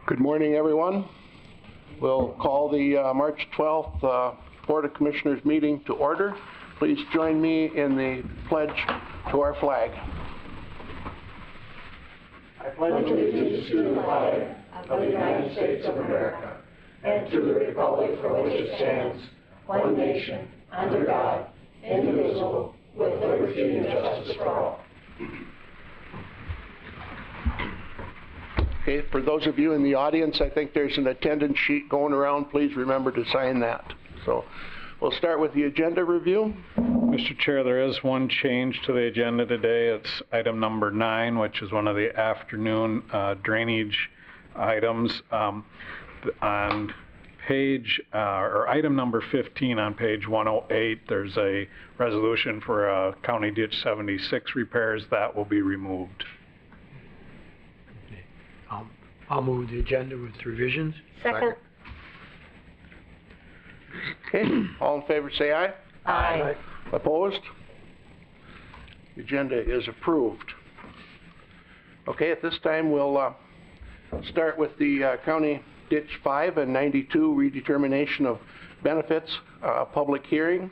Good morning, everyone. We'll call the March 12th Board of Commissioners meeting to order. Please join me in the pledge to our flag. I pledge allegiance to the flag of the United States of America and to the republic for which it stands, one nation, under God, indivisible, with liberty and justice for all. Okay, for those of you in the audience, I think there's an attendance sheet going around. Please remember to sign that. So we'll start with the agenda review. Mr. Chair, there is one change to the agenda today. It's item number 9, which is one of the afternoon drainage items. On page, or item number 15 on page 108, there's a resolution for County Ditch 76 repairs. That will be removed. I'll move the agenda with revisions. Second. Okay, all in favor say aye. Aye. Opposed? The agenda is approved. Okay, at this time we'll start with the County Ditch 5 and 92 redetermination of benefits, public hearings.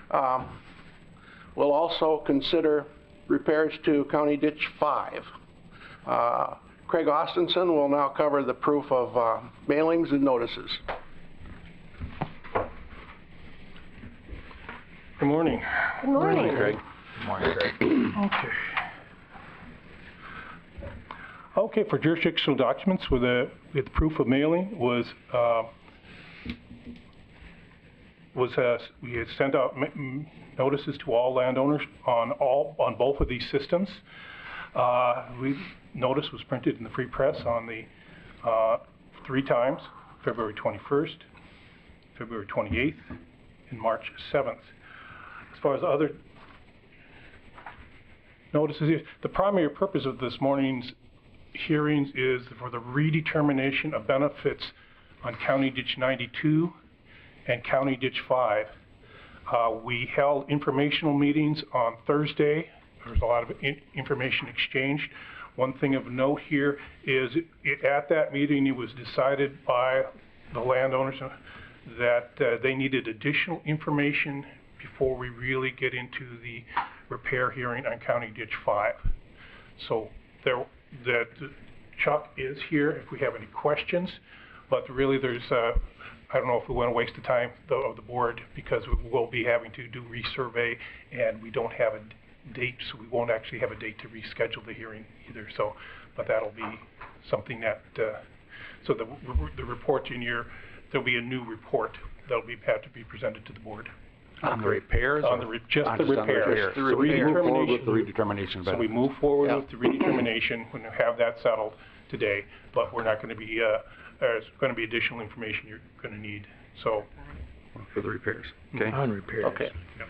We'll also consider repairs to County Ditch 5. Craig Austenson will now cover the proof of mailings and notices. Good morning. Good morning. Craig. Good morning, Craig. Okay, for jurisdictional documents with proof of mailing we had sent out notices to all landowners on both of these systems. Notice was printed in the Free Press on the 3 times, February 21st, February 28th, and March 7th. As far as other notices, the primary purpose of this morning's hearings is for the redetermination of benefits on County Ditch 92 and County Ditch 5. We held informational meetings on Thursday. There was a lot of information exchanged. One thing of note here is at that meeting it was decided by the landowners that they needed additional information before we really get into the repair hearing on County Ditch 5. So Chuck is here if we have any questions, but really there's, I don't know if we want to waste the time of the board because we will be having to do resurvey and we don't have a date, so we won't actually have a date to reschedule the hearing either. So, but that'll be something that, so the report there'll be a new report that'll have to be presented to the board. On the repairs? On just the repairs. So we move forward with the redetermination. So we move forward with the redetermination when we have that settled today, but we're not going to be, there's going to be additional information you're going to need. So for the repairs. Okay. On repairs. Okay. Yep.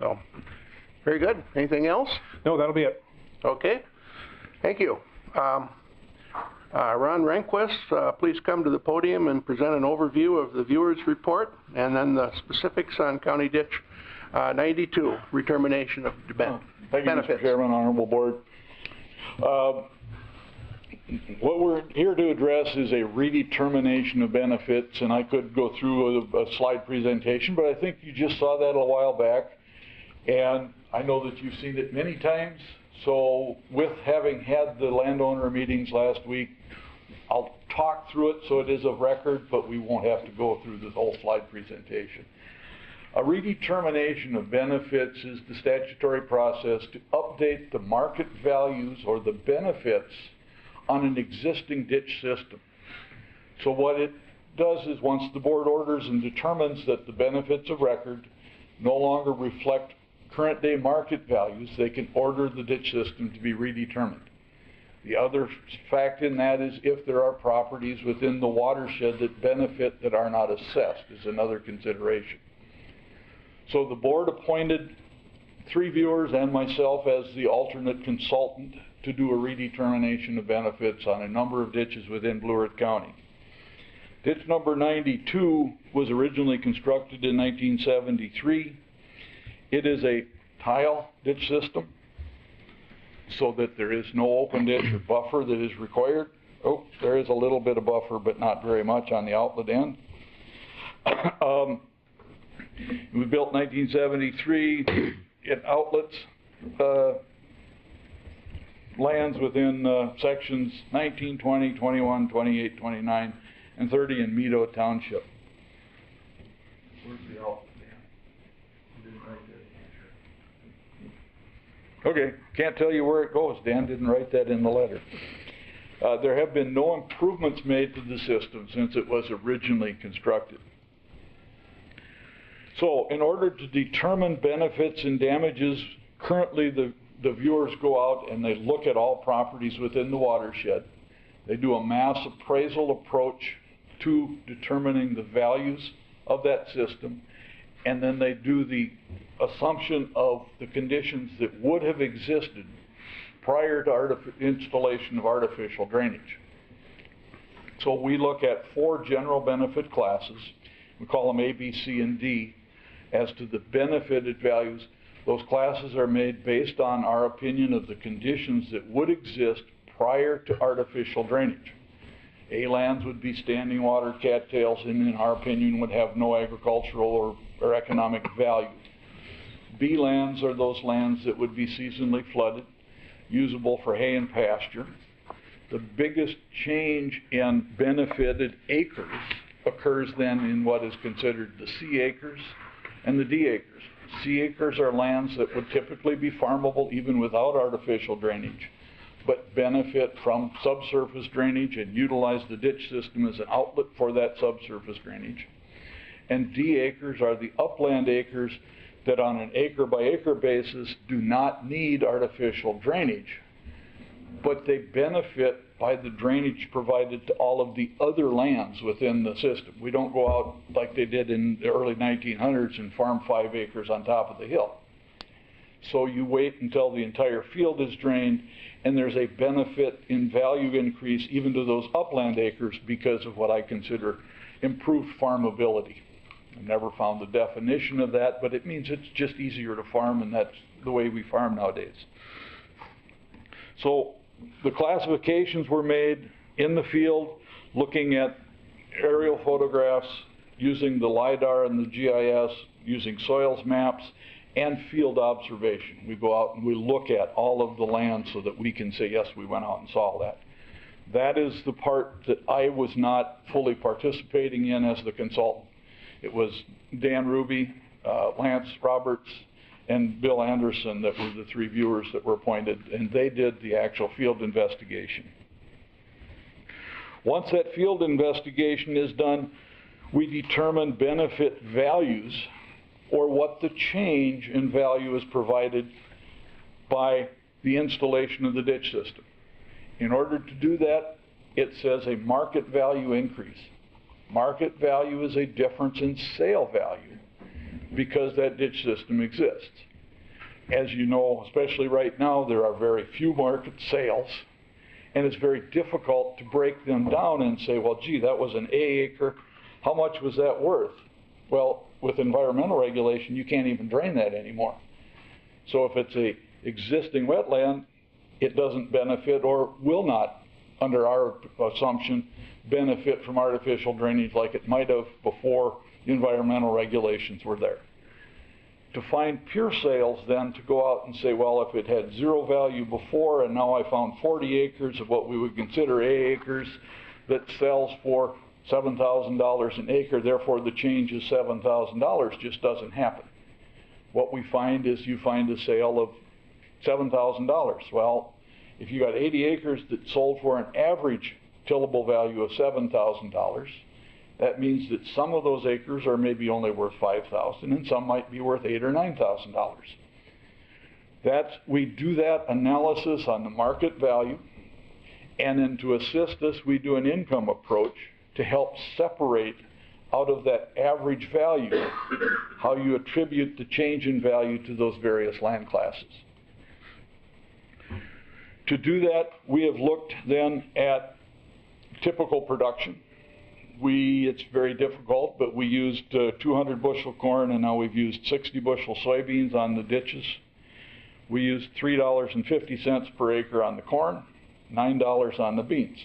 So, very good. Anything else? No, that'll be it. Okay. Thank you. Ron Rehnquist, please come to the podium and present an overview of the viewer's report and then the specifics on County Ditch 92, redetermination of benefits. Thank you, Mr. Chairman, Honorable Board. What we're here to address is a redetermination of benefits, and I could go through a slide presentation, but I think you just saw that a while back, and I know that you've seen it many times. So with having had the landowner meetings last week, I'll talk through it so it is of record, but we won't have to go through the whole slide presentation. A redetermination of benefits is the statutory process to update the market values or the benefits on an existing ditch system. So what it does is once the board orders and determines that the benefits of record no longer reflect current day market values, they can order the ditch system to be redetermined. The other fact in that is if there are properties within the watershed that benefit that are not assessed is another consideration. So the board appointed 3 viewers and myself as the alternate consultant to do a redetermination of benefits on a number of ditches within Blue Earth County. Ditch number 92 was originally constructed in 1973. It is a tile ditch system so that there is no open ditch or buffer that is required. Oh, there is a little bit of buffer, but not very much on the outlet end. We built 1973 in outlets, lands within sections 19, 20, 21, 28, 29, and 30 in Meadow Township. Where's the outlet? Okay, can't tell you where it goes. Dan didn't write that in the letter. There have been no improvements made to the system since it was originally constructed. So, in order to determine benefits and damages, currently the viewers go out and they look at all properties within the watershed. They do a mass appraisal approach to determining the values of that system, and then they do the assumption of the conditions that would have existed prior to installation of artificial drainage. So we look at 4 general benefit classes. We call them A, B, C, and D. As to the benefited values, those classes are made based on our opinion of the conditions that would exist prior to artificial drainage. A lands would be standing water cattails, and in our opinion would have no agricultural or economic value. B lands are those lands that would be seasonally flooded, usable for hay and pasture. The biggest change in benefited acres occurs then in what is considered the C acres and the D acres. C acres are lands that would typically be farmable even without artificial drainage, but benefit from subsurface drainage and utilize the ditch system as an outlet for that subsurface drainage. And D acres are the upland acres that on an acre by acre basis do not need artificial drainage, but they benefit by the drainage provided to all of the other lands within the system. We don't go out like they did in the early 1900s and farm 5 acres on top of the hill. So you wait until the entire field is drained, and there's a benefit in value increase even to those upland acres because of what I consider improved farmability. I've never found the definition of that, but it means it's just easier to farm, and that's the way we farm nowadays. So the classifications were made in the field looking at aerial photographs, using the LIDAR and the GIS, using soils maps, and field observation. We go out and we look at all of the land so that we can say, yes, we went out and saw that. That is the part that I was not fully participating in as the consultant. It was Dan Ruby, Lance Roberts, and Bill Anderson that were the 3 viewers that were appointed, and they did the actual field investigation. Once that field investigation is done, we determine benefit values, or what the change in value is provided by the installation of the ditch system. In order to do that, it says a market value increase. Market value is a difference in sale value because that ditch system exists. As you know, especially right now, there are very few market sales, and it's very difficult to break them down and say, well, gee, that was an A acre. How much was that worth? Well, with environmental regulation, you can't even drain that anymore. So if it's a existing wetland, it doesn't benefit, or will not, under our assumption, benefit from artificial drainage like it might have before the environmental regulations were there. To find pure sales then, to go out and say, well, if it had 0 value before and now I found 40 acres of what we would consider A acres that sells for $7,000 an acre, therefore the change is $7,000, just doesn't happen. What we find is you find a sale of $7,000. Well, if you got 80 acres that sold for an average tillable value of $7,000, that means that some of those acres are maybe only worth $5,000 and some might be worth $8,000 or $9,000. We do that analysis on the market value, and then to assist us, we do an income approach to help separate out of that average value how you attribute the change in value to those various land classes. To do that, we have looked then at typical production. It's very difficult, but we used 200 bushel corn, and now we've used 60 bushel soybeans on the ditches. We used $3.50 per acre on the corn, $9 on the beans.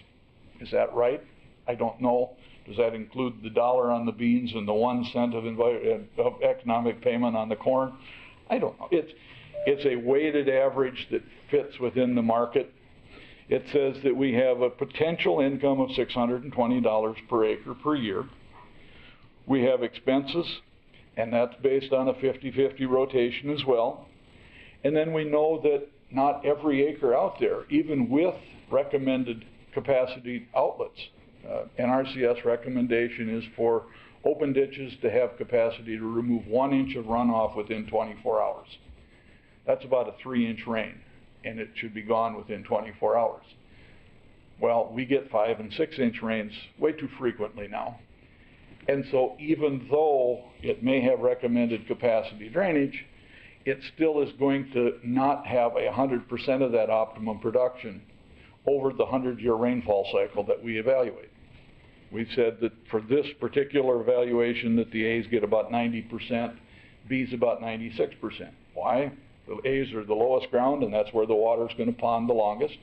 Is that right? I don't know. Does that include the dollar on the beans and the 1 cent of economic payment on the corn? I don't know. It's a weighted average that fits within the market. It says that we have a potential income of $620 per acre per year. We have expenses, and that's based on a 50-50 rotation as well. And then we know that not every acre out there, even with recommended capacity outlets, NRCS recommendation is for open ditches to have capacity to remove 1 inch of runoff within 24 hours. That's about a 3-inch rain, and it should be gone within 24 hours. Well, we get 5- and 6-inch rains way too frequently now. And so even though it may have recommended capacity drainage, it still is going to not have 100% of that optimum production over the 100-year rainfall cycle that we evaluate. We've said that for this particular evaluation that the A's get about 90%, B's about 96%. Why? The A's are the lowest ground, and that's where the water's going to pond the longest.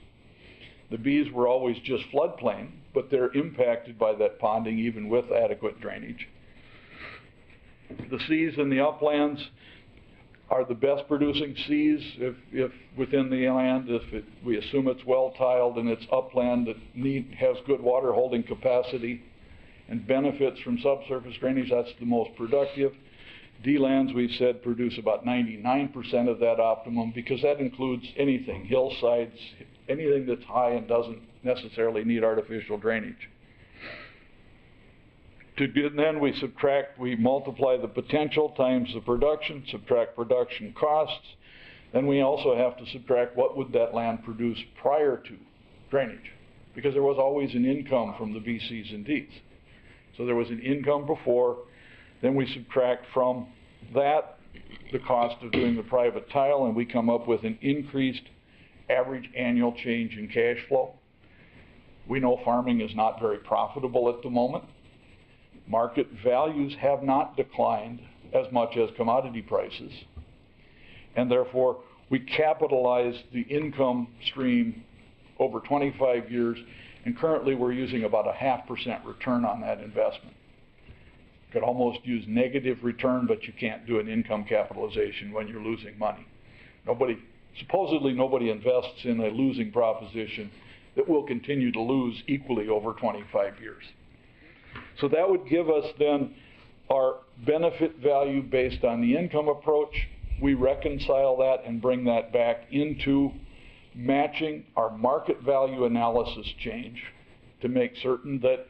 The B's were always just floodplain, but they're impacted by that ponding even with adequate drainage. The C's in the uplands are the best producing C's if within the land, we assume it's well tiled and it's upland that has good water holding capacity and benefits from subsurface drainage, that's the most productive. D-lands, we've said, produce about 99% of that optimum because that includes anything, hillsides, anything that's high and doesn't necessarily need artificial drainage. Then we multiply the potential times the production, subtract production costs. Then we also have to subtract what would that land produce prior to drainage, because there was always an income from the B, C's, and D's. So there was an income before, then we subtract from that the cost of doing the private tile, and we come up with an increased average annual change in cash flow. We know farming is not very profitable at the moment. Market values have not declined as much as commodity prices, and therefore we capitalize the income stream over 25 years, and currently we're using about a 0.5% return on that investment. Could almost use negative return, but you can't do an income capitalization when you're losing money. Supposedly nobody invests in a losing proposition that will continue to lose equally over 25 years. So that would give us then our benefit value based on the income approach. We reconcile that and bring that back into matching our market value analysis change to make certain that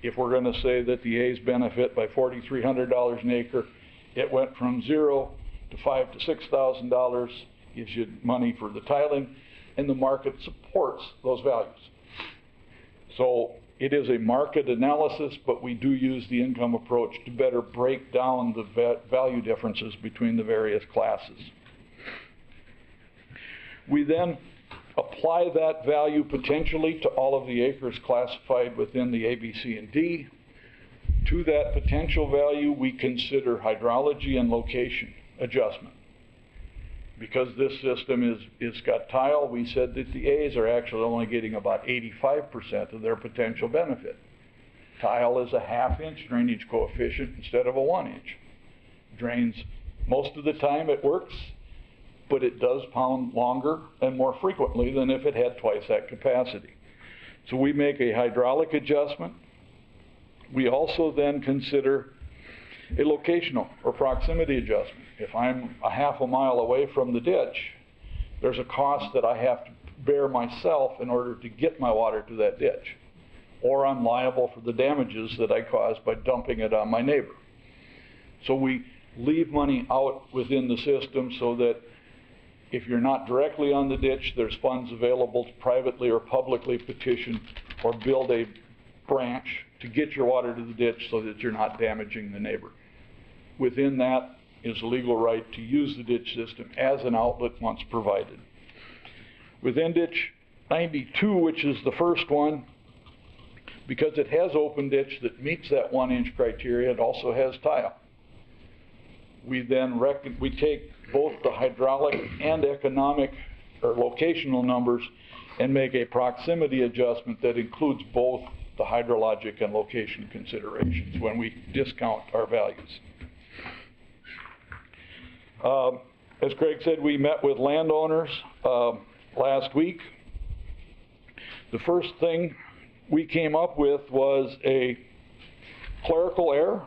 if we're going to say that the A's benefit by $4,300 an acre, it went from $0 to $5,000 to $6,000, gives you money for the tiling, and the market supports those values. So it is a market analysis, but we do use the income approach to better break down the value differences between the various classes. We then apply that value potentially to all of the acres classified within the A, B, C, and D. To that potential value, we consider hydrology and location adjustment. Because this system is got tile, we said that the A's are actually only getting about 85% of their potential benefit. Tile is a 1/2 inch drainage coefficient instead of a 1 inch. Drains most of the time, it works, but it does pound longer and more frequently than if it had twice that capacity. So we make a hydraulic adjustment. We also then consider a locational or proximity adjustment. If I'm a 1/2 mile away from the ditch, there's a cost that I have to bear myself in order to get my water to that ditch, or I'm liable for the damages that I caused by dumping it on my neighbor. So we leave money out within the system so that if you're not directly on the ditch, there's funds available to privately or publicly petition or build a branch to get your water to the ditch so that you're not damaging the neighbor. Within that is a legal right to use the ditch system as an outlet once provided. Within ditch 92, which is the first one, because it has open ditch that meets that 1 inch criteria, it also has tile. We then take both the hydraulic and economic or locational numbers and make a proximity adjustment that includes both the hydrologic and location considerations when we discount our values. As Craig said, we met with landowners last week. The first thing we came up with was a clerical error.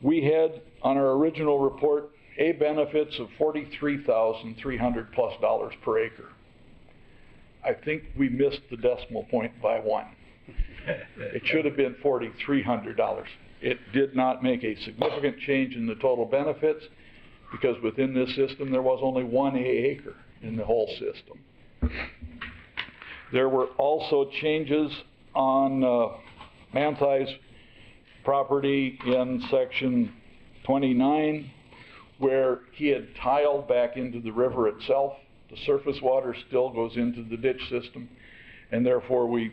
We had on our original report benefits of $43,300 plus per acre. I think we missed the decimal point by 1. It should have been $4,300. It did not make a significant change in the total benefits because within this system there was only 1 acre in the whole system. There were also changes on Manthei's property in section 29 where he had tiled back into the river itself. The surface water still goes into the ditch system, and therefore we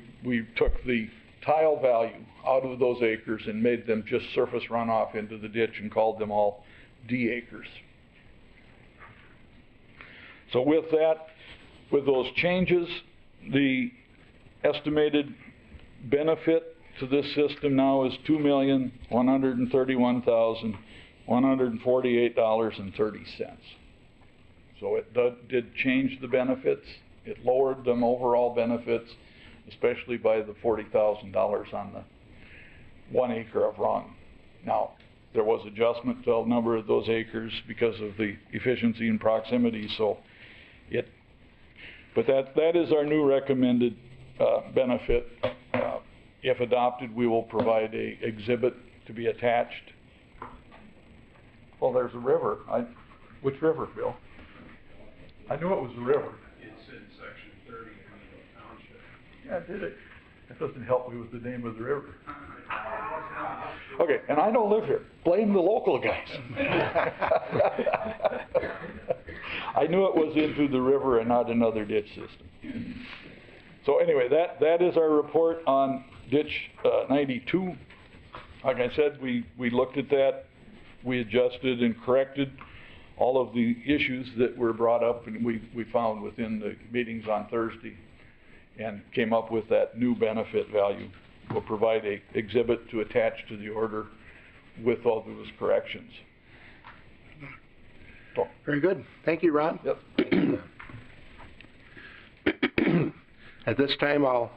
took the tile value out of those acres and made them just surface runoff into the ditch and called them all D acres. So with that, with those changes, the estimated benefit to this system now is $2,131,148.30. So it did change the benefits. It lowered them overall benefits, especially by the $40,000 on the 1 acre of run. Now, there was adjustment to a number of those acres because of the efficiency and proximity, but that is our new recommended benefit. If adopted, we will provide a exhibit to be attached. Well, there's a river. Which river, Bill? I knew it was a river. It's in section 30 in Huntington Township. Yeah, did it? That doesn't help me with the name of the river. Okay, and I don't live here. Blame the local guys. I knew it was into the river and not another ditch system. So anyway, that is our report on ditch 92. Like I said, we looked at that. We adjusted and corrected all of the issues that were brought up and we found within the meetings on Thursday and came up with that new benefit value. We'll provide an exhibit to attach to the order with all those corrections. So. Very good. Thank you, Ron. Yep. At this time, I'll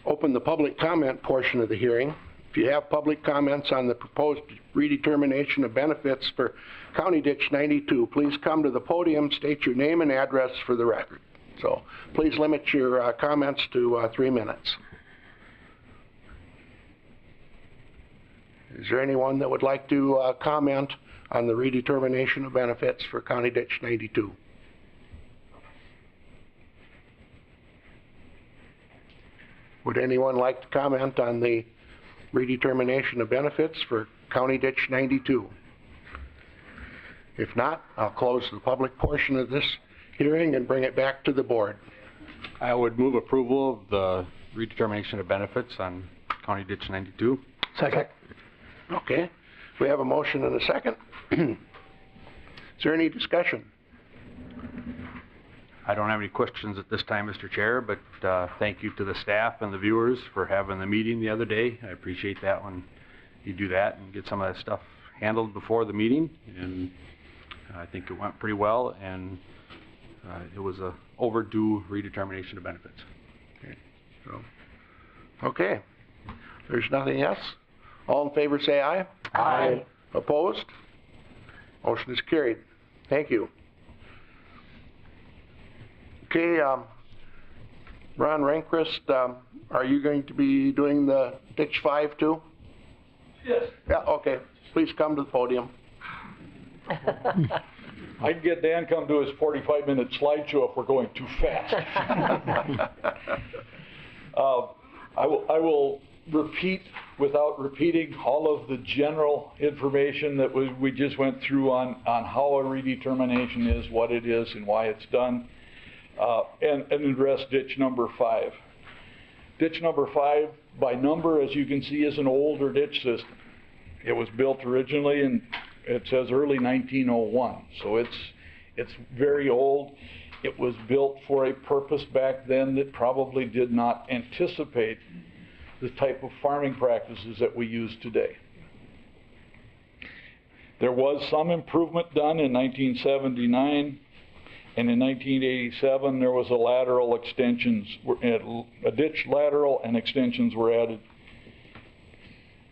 open the public comment portion of the hearing. If you have public comments on the proposed redetermination of benefits for County Ditch 92, please come to the podium, state your name and address for the record. So please limit your comments to 3 minutes. Is there anyone that would like to comment on the redetermination of benefits for County Ditch 92? Would anyone like to comment on the redetermination of benefits for County Ditch 92? If not, I'll close the public portion of this hearing and bring it back to the board. I would move approval of the redetermination of benefits on County Ditch 92. Second. Okay, we have a motion and a second. Is there any discussion? I don't have any questions at this time, Mr. Chair, but thank you to the staff and the viewers for having the meeting the other day. I appreciate that when you do that and get some of that stuff handled before the meeting. And I think it went pretty well, and it was a overdue redetermination of benefits. Okay, there's nothing else. All in favor say aye. Aye. Opposed? Motion is carried. Thank you. Okay, Ron Rehnquist, are you going to be doing the Ditch 5 too? Yes. Yeah, okay. Please come to the podium. I can get Dan come to his 45-minute slideshow if we're going too fast. I will repeat without repeating all of the general information that we just went through on how a redetermination is, what it is, and why it's done, and address ditch number 5. Ditch number 5, by number, as you can see, is an older ditch system. It was built originally in, it says early 1901, so it's very old. It was built for a purpose back then that probably did not anticipate the type of farming practices that we use today. There was some improvement done in 1979, and in 1987 there was a ditch lateral and extensions were added.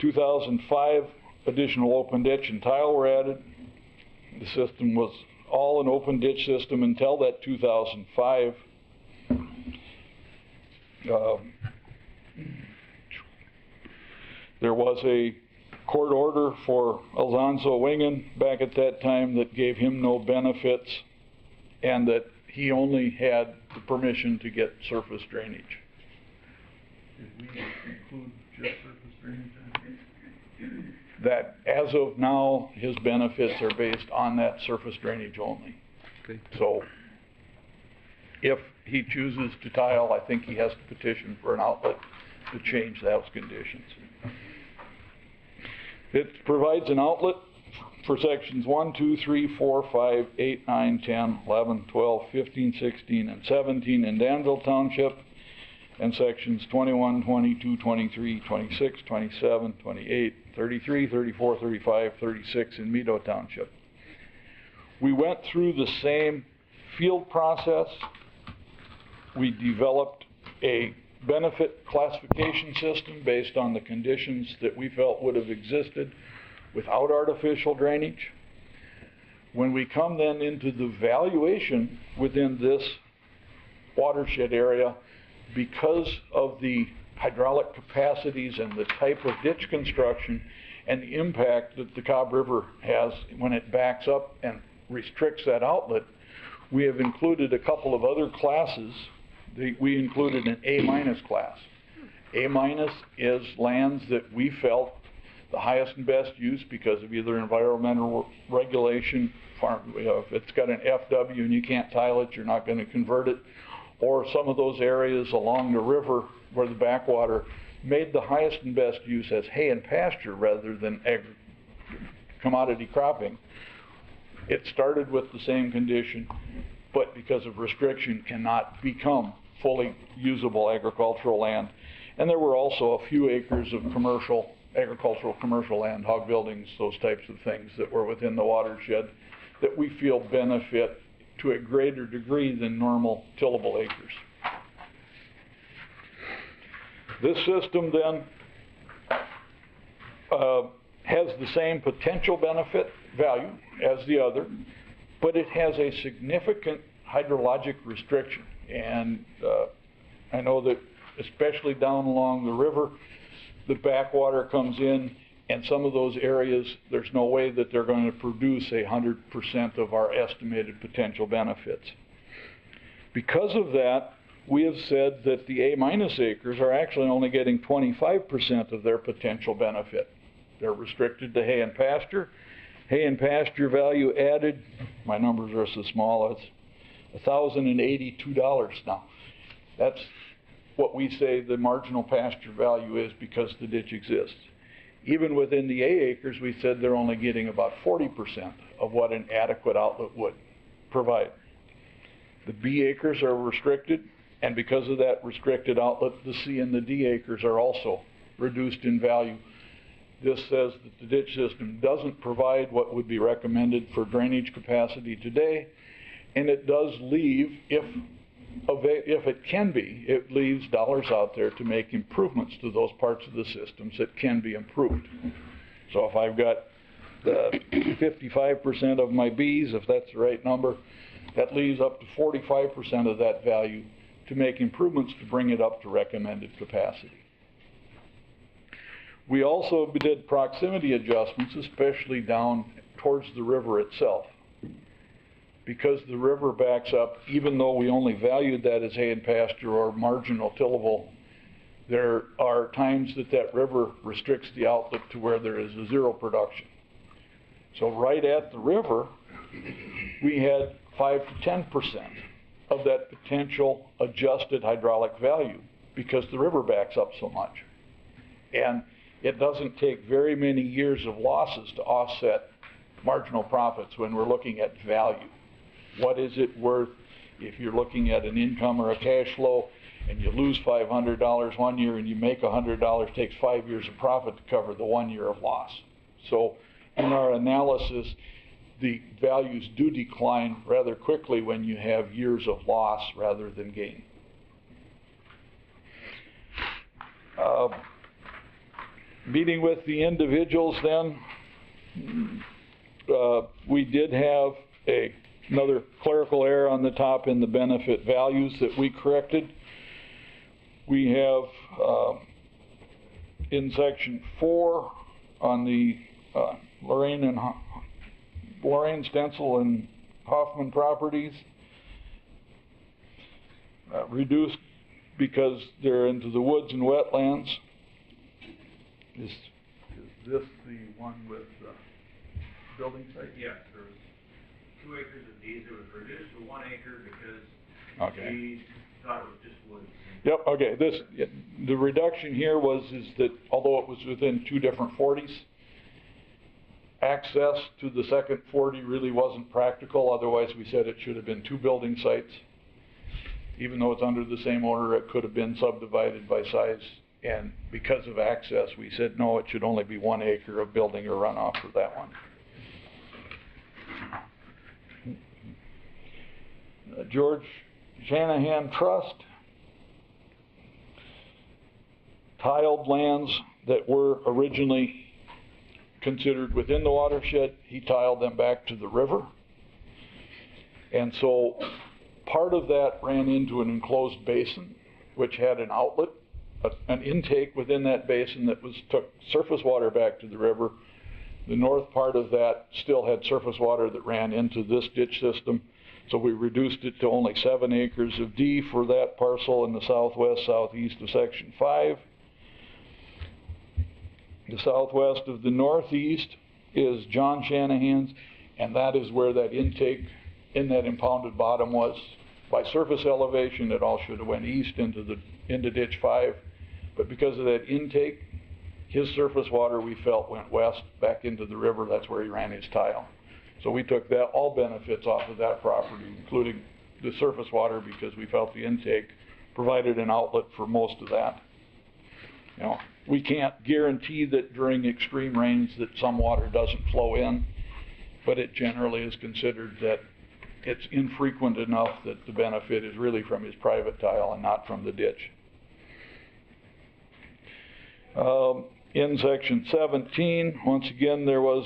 2005, additional open ditch and tile were added. The system was all an open ditch system until that 2005. There was a court order for Alonzo Wingen back at that time that gave him no benefits and that he only had the permission to get surface drainage. Did we include just surface drainage? That as of now, his benefits are based on that surface drainage only. Okay. So if he chooses to tile, I think he has to petition for an outlet to change those conditions. It provides an outlet for sections 1, 2, 3, 4, 5, 8, 9, 10, 11, 12, 15, 16, and 17 in Danville Township, and sections 21, 22, 23, 26, 27, 28, 33, 34, 35, 36 in Meadow Township. We went through the same field process. We developed a benefit classification system based on the conditions that we felt would have existed without artificial drainage. When we come then into the valuation within this watershed area, because of the hydraulic capacities and the type of ditch construction and the impact that the Cobb River has when it backs up and restricts that outlet, we have included a couple of other classes. We included an A- class. A- is lands that we felt the highest and best use because of either environmental regulation, if it's got an FW and you can't tile it, you're not going to convert it, or some of those areas along the river where the backwater made the highest and best use as hay and pasture rather than commodity cropping. It started with the same condition, but because of restriction cannot become fully usable agricultural land. And there were also a few acres of agricultural commercial land, hog buildings, those types of things that were within the watershed that we feel benefit to a greater degree than normal tillable acres. This system then has the same potential benefit value as the other, but it has a significant hydrologic restriction. And I know that especially down along the river, the backwater comes in, and some of those areas, there's no way that they're going to produce 100% of our estimated potential benefits. Because of that, we have said that the A- acres are actually only getting 25% of their potential benefit. They're restricted to hay and pasture. Hay and pasture value added, my numbers are so small, it's $1,082 now. That's what we say the marginal pasture value is because the ditch exists. Even within the A acres, we said they're only getting about 40% of what an adequate outlet would provide. The B acres are restricted, and because of that restricted outlet, the C and the D acres are also reduced in value. This says that the ditch system doesn't provide what would be recommended for drainage capacity today, and it does leave, if it can be, it leaves dollars out there to make improvements to those parts of the systems that can be improved. So if I've got 55% of my Bs, if that's the right number, that leaves up to 45% of that value to make improvements to bring it up to recommended capacity. We also did proximity adjustments, especially down towards the river itself. Because the river backs up, even though we only valued that as hay and pasture or marginal tillable, there are times that that river restricts the outlet to where there is a zero production. So right at the river, we had 5 to 10% of that potential adjusted hydraulic value because the river backs up so much. And it doesn't take very many years of losses to offset marginal profits when we're looking at value. What is it worth if you're looking at an income or a cash flow and you lose $500 one year and you make $100, it takes 5 years of profit to cover the 1 year of loss. So in our analysis, the values do decline rather quickly when you have years of loss rather than gain. Meeting with the individuals then, we did have another clerical error on the top in the benefit values that we corrected. We have in section 4 on the Lorraine Stencil and Hoffman properties, reduced because they're into the woods and wetlands. Is this the one with the building site? Yes, there was 2 acres of these. It was reduced to 1 acre because Okay. we thought it was just woods. Yep, okay, the reduction here is that although it was within 2 different 40s, access to the second 40 really wasn't practical, otherwise we said it should have been 2 building sites. Even though it's under the same owner, it could have been subdivided by size, and because of access, we said no, it should only be 1 acre of building or runoff for that one. George Shanahan Trust, tiled lands that were originally considered within the watershed, he tiled them back to the river. And so part of that ran into an enclosed basin, which had an outlet, an intake within that basin that took surface water back to the river. The north part of that still had surface water that ran into this ditch system. So we reduced it to only 7 acres of D for that parcel in the southwest, southeast of section 5. The southwest of the northeast is John Shanahan's, and that is where that intake in that impounded bottom was. By surface elevation, it all should have went east into ditch 5, but because of that intake, his surface water we felt went west back into the river. That's where he ran his tile. So we took that all benefits off of that property, including the surface water, because we felt the intake provided an outlet for most of that. You know, we can't guarantee that during extreme rains that some water doesn't flow in, but it generally is considered that it's infrequent enough that the benefit is really from his private tile and not from the ditch. In section 17, once again, there was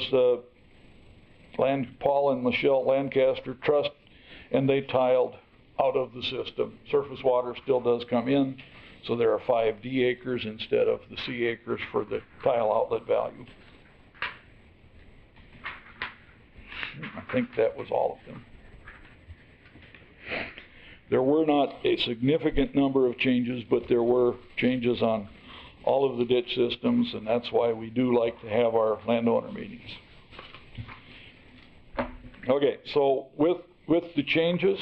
Paul and Michelle Lancaster Trust, and they tiled out of the system. Surface water still does come in, so there are 5 D acres instead of the C acres for the tile outlet value. I think that was all of them. There were not a significant number of changes, but there were changes on all of the ditch systems, and that's why we do like to have our landowner meetings. Okay, so with the changes,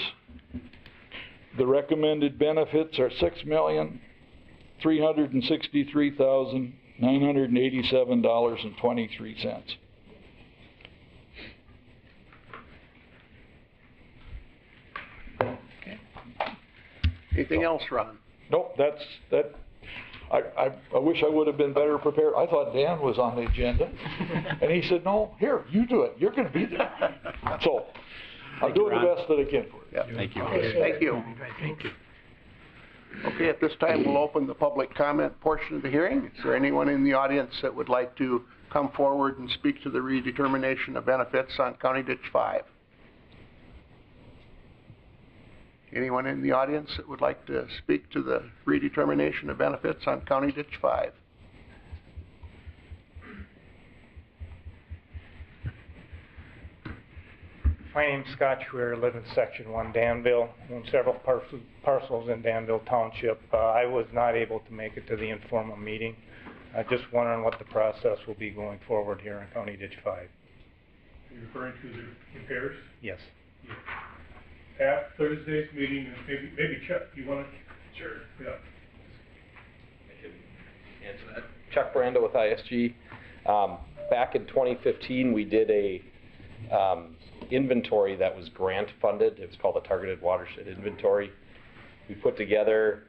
the recommended benefits are $6,363,987.23. Okay. Anything else, Ron? Nope, that's that. I wish I would have been better prepared. I thought Dan was on the agenda, and he said, "No, here, you do it. You're going to be there." So I'm doing the best that I can for you. Yeah. Thank you. Okay, thank you. Thank you. Okay, at this time, we'll open the public comment portion of the hearing. Is there anyone in the audience that would like to come forward and speak to the redetermination of benefits on County Ditch 5? Anyone in the audience that would like to speak to the redetermination of benefits on County Ditch 5? My name's Scott Schweer, I live in Section 1, Danville. I own several parcels in Danville Township. I was not able to make it to the informal meeting. Just wondering what the process will be going forward here on County Ditch 5. Are you referring to the repairs? Yes. At Thursday's meeting, and maybe Chuck, you want to? Sure. Yeah. I can answer that. Chuck Brando with ISG. Back in 2015, we did a inventory that was grant funded. It was called a targeted watershed inventory. We put together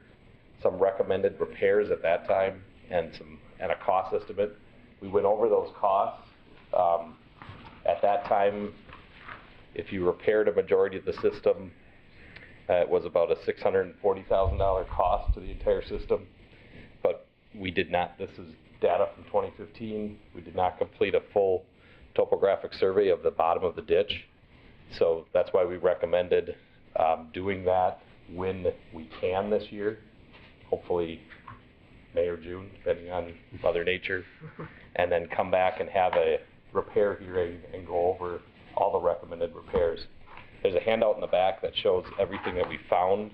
some recommended repairs at that time and a cost estimate. We went over those costs. At that time, if you repaired a majority of the system, it was about a $640,000 cost to the entire system. But we did not, this is data from 2015, we did not complete a full topographic survey of the bottom of the ditch. So that's why we recommended doing that when we can this year, hopefully May or June, depending on Mother Nature, and then come back and have a repair hearing and go over all the recommended repairs. There's a handout in the back that shows everything that we found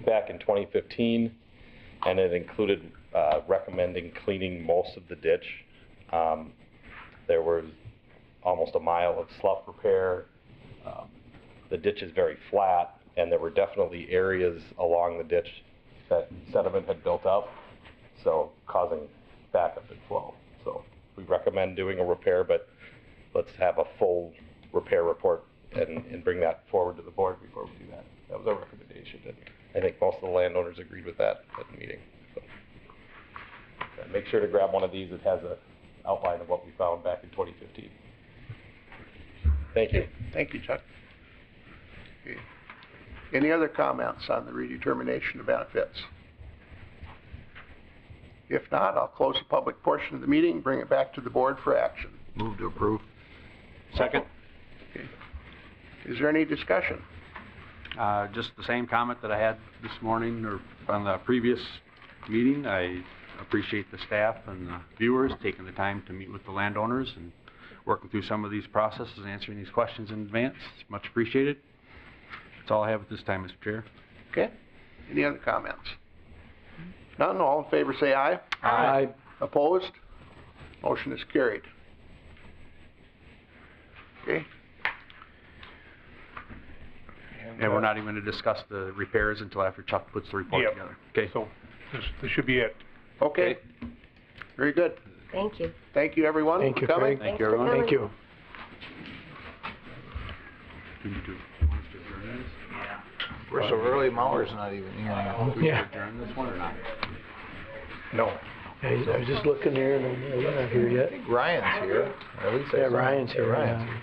back in 2015, and it included recommending cleaning most of the ditch. There was almost a mile of slough repair. The ditch is very flat, and there were definitely areas along the ditch that sediment had built up, so causing backup and flow. So we recommend doing a repair, but let's have a full repair report and bring that forward to the board before we do that. That was our recommendation, and I think most of the landowners agreed with that at the meeting. So, make sure to grab one of these. It has an outline of what we found back in 2015. Thank you. Thank you, Chuck. Okay. Any other comments on the redetermination of benefits? If not, I'll close the public portion of the meeting and bring it back to the board for action. Move to approve. Second. Okay. Is there any discussion? Just the same comment that I had this morning or on the previous meeting. I appreciate the staff and the viewers taking the time to meet with the landowners and working through some of these processes and answering these questions in advance. It's much appreciated. That's all I have at this time, Mr. Chair. Okay. Any other comments? None. All in favor say aye. Aye. Opposed? Motion is carried. Okay. And we're not even going to discuss the repairs until after Chuck puts the report Yep. together. Okay. So this should be it. Okay. Very good. Thank you. Thank you, everyone, Thank for you, coming. Craig. Thank you, everyone. Thank you. We're so early, Mauer's not even here. Do we Yeah. adjourn this one or not? No. I was just looking there and we're not here yet. Ryan's here. Or at least I Yeah, saw him. Ryan's here. Ryan's yeah. here.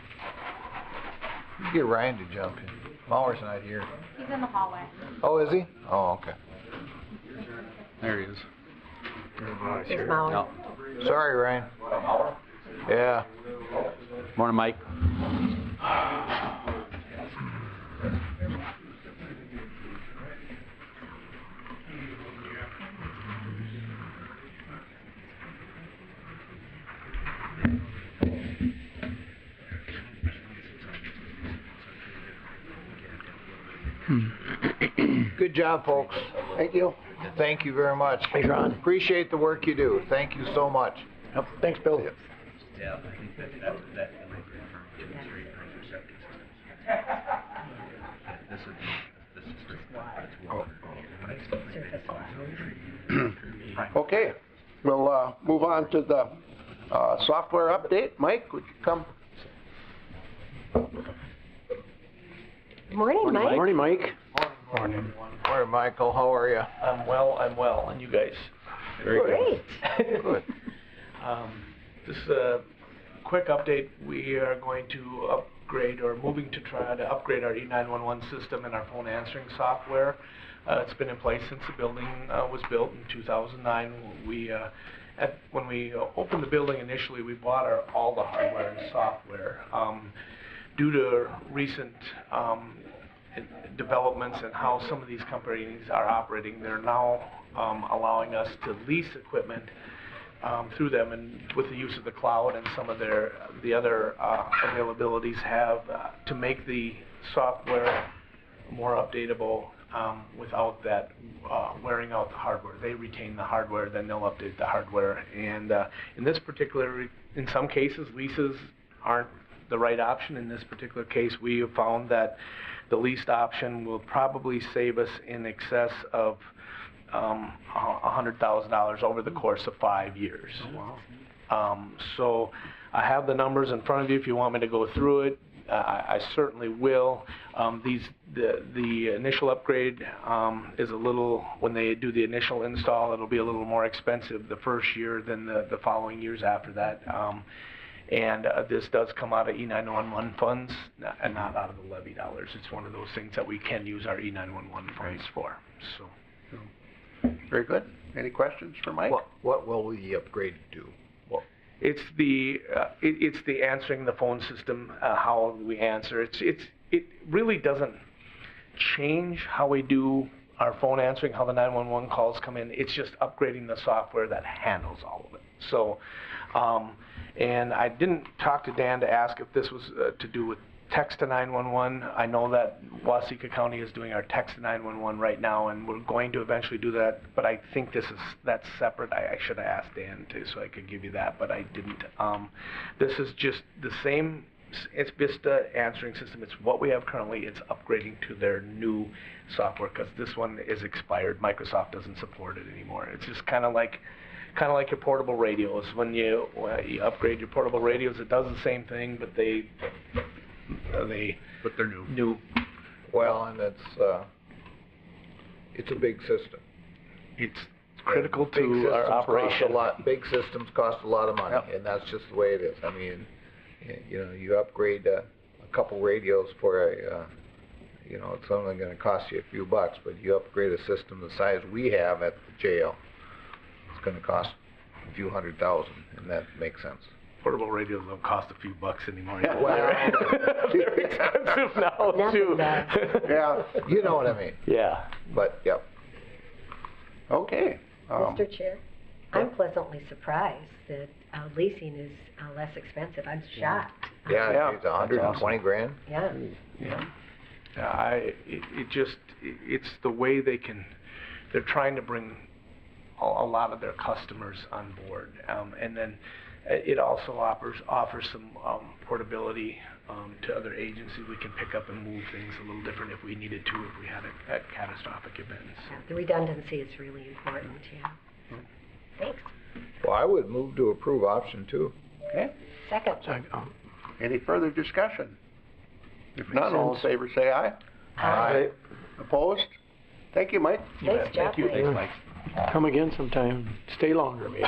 You get Ryan to jump in. Mauer's not here. He's in the hallway. Oh, is he? Oh, okay. There he is. Here's Mauer. No. Sorry, Ryan. Yeah. Morning, Mike. Good job, folks. Thank you. Thank you very much. Hey, Ron. Appreciate the work you do. Thank you so much. Yep. Thanks, Bill. Yeah, I think that demonstrate for septic systems. This is Okay. We'll move on to the software update. Mike, would you come? Morning, Mike. Morning, Mike. Morning. Morning, Michael. How are you? I'm well, and you guys? Very good. Great. Good. Just a quick update, we are going to upgrade, or moving to try to upgrade our E911 system and our phone answering software. It's been in place since the building was built in 2009. When we opened the building initially, we bought all the hardware and software. Due to recent developments and how some of these companies are operating, they're now allowing us to lease equipment through them, and with the use of the cloud and some of the other availabilities have to make the software more updatable without that wearing out the hardware. They retain the hardware, then they'll update the hardware. And in this particular, in some cases, leases aren't the right option. In this particular case, we have found that the leased option will probably save us in excess of $100,000 over the course of 5 years. So I have the numbers in front of you if you want me to go through it. I certainly will. The initial upgrade is a little, when they do the initial install, it'll be a little more expensive the first year than the following years after that. And this does come out of E911 funds and not out of the levy dollars. It's one of those things that we can use our E911 funds for. So, Very good. Any questions for Mike? What will the upgrade do? it's the answering the phone system, how we answer. It really doesn't change how we do our phone answering, how the 911 calls come in. It's just upgrading the software that handles all of it. So, and I didn't talk to Dan to ask if this was to do with text to 911. I know that Waseca County is doing our text to 911 right now, and we're going to eventually do that, but I think that's separate. I should have asked Dan too, so I could give you that, but I didn't. This is just the same, it's Vista answering system. It's what we have currently. It's upgrading to their new software, because this one is expired. Microsoft doesn't support it anymore. It's just kind of like your portable radios. When you upgrade your portable radios, it does the same thing, but but they're new. Well, and it's a big system. It's critical to our operation. Big systems cost a lot of money, Yep. and that's just the way it is. I mean, you upgrade a couple radios for it's only going to cost you a few bucks, but you upgrade a system the size we have at the jail, it's going to cost a few $100,000, and that makes sense. Portable radios don't cost a few bucks anymore. Well, They're expensive now too. Yeah. You know what I mean. Yeah. But, yep. Okay. Mr. Chair, I'm pleasantly surprised that leasing is less expensive. I'm shocked. Yeah, it's 120 grand. Yeah. It's the way they're trying to bring a lot of their customers on board, and then it also offers some portability to other agencies. We can pick up and move things a little different if we needed to, if we had a catastrophic event. Yeah, the redundancy is really important, yeah. Thanks. Well, I would move to approve option 2. Okay. Second. Any further discussion? If none, all in favor say aye. Aye. Opposed? Thank you, Mike. Nice job, Thank you. Mike. Mike. Come again sometime, stay longer maybe.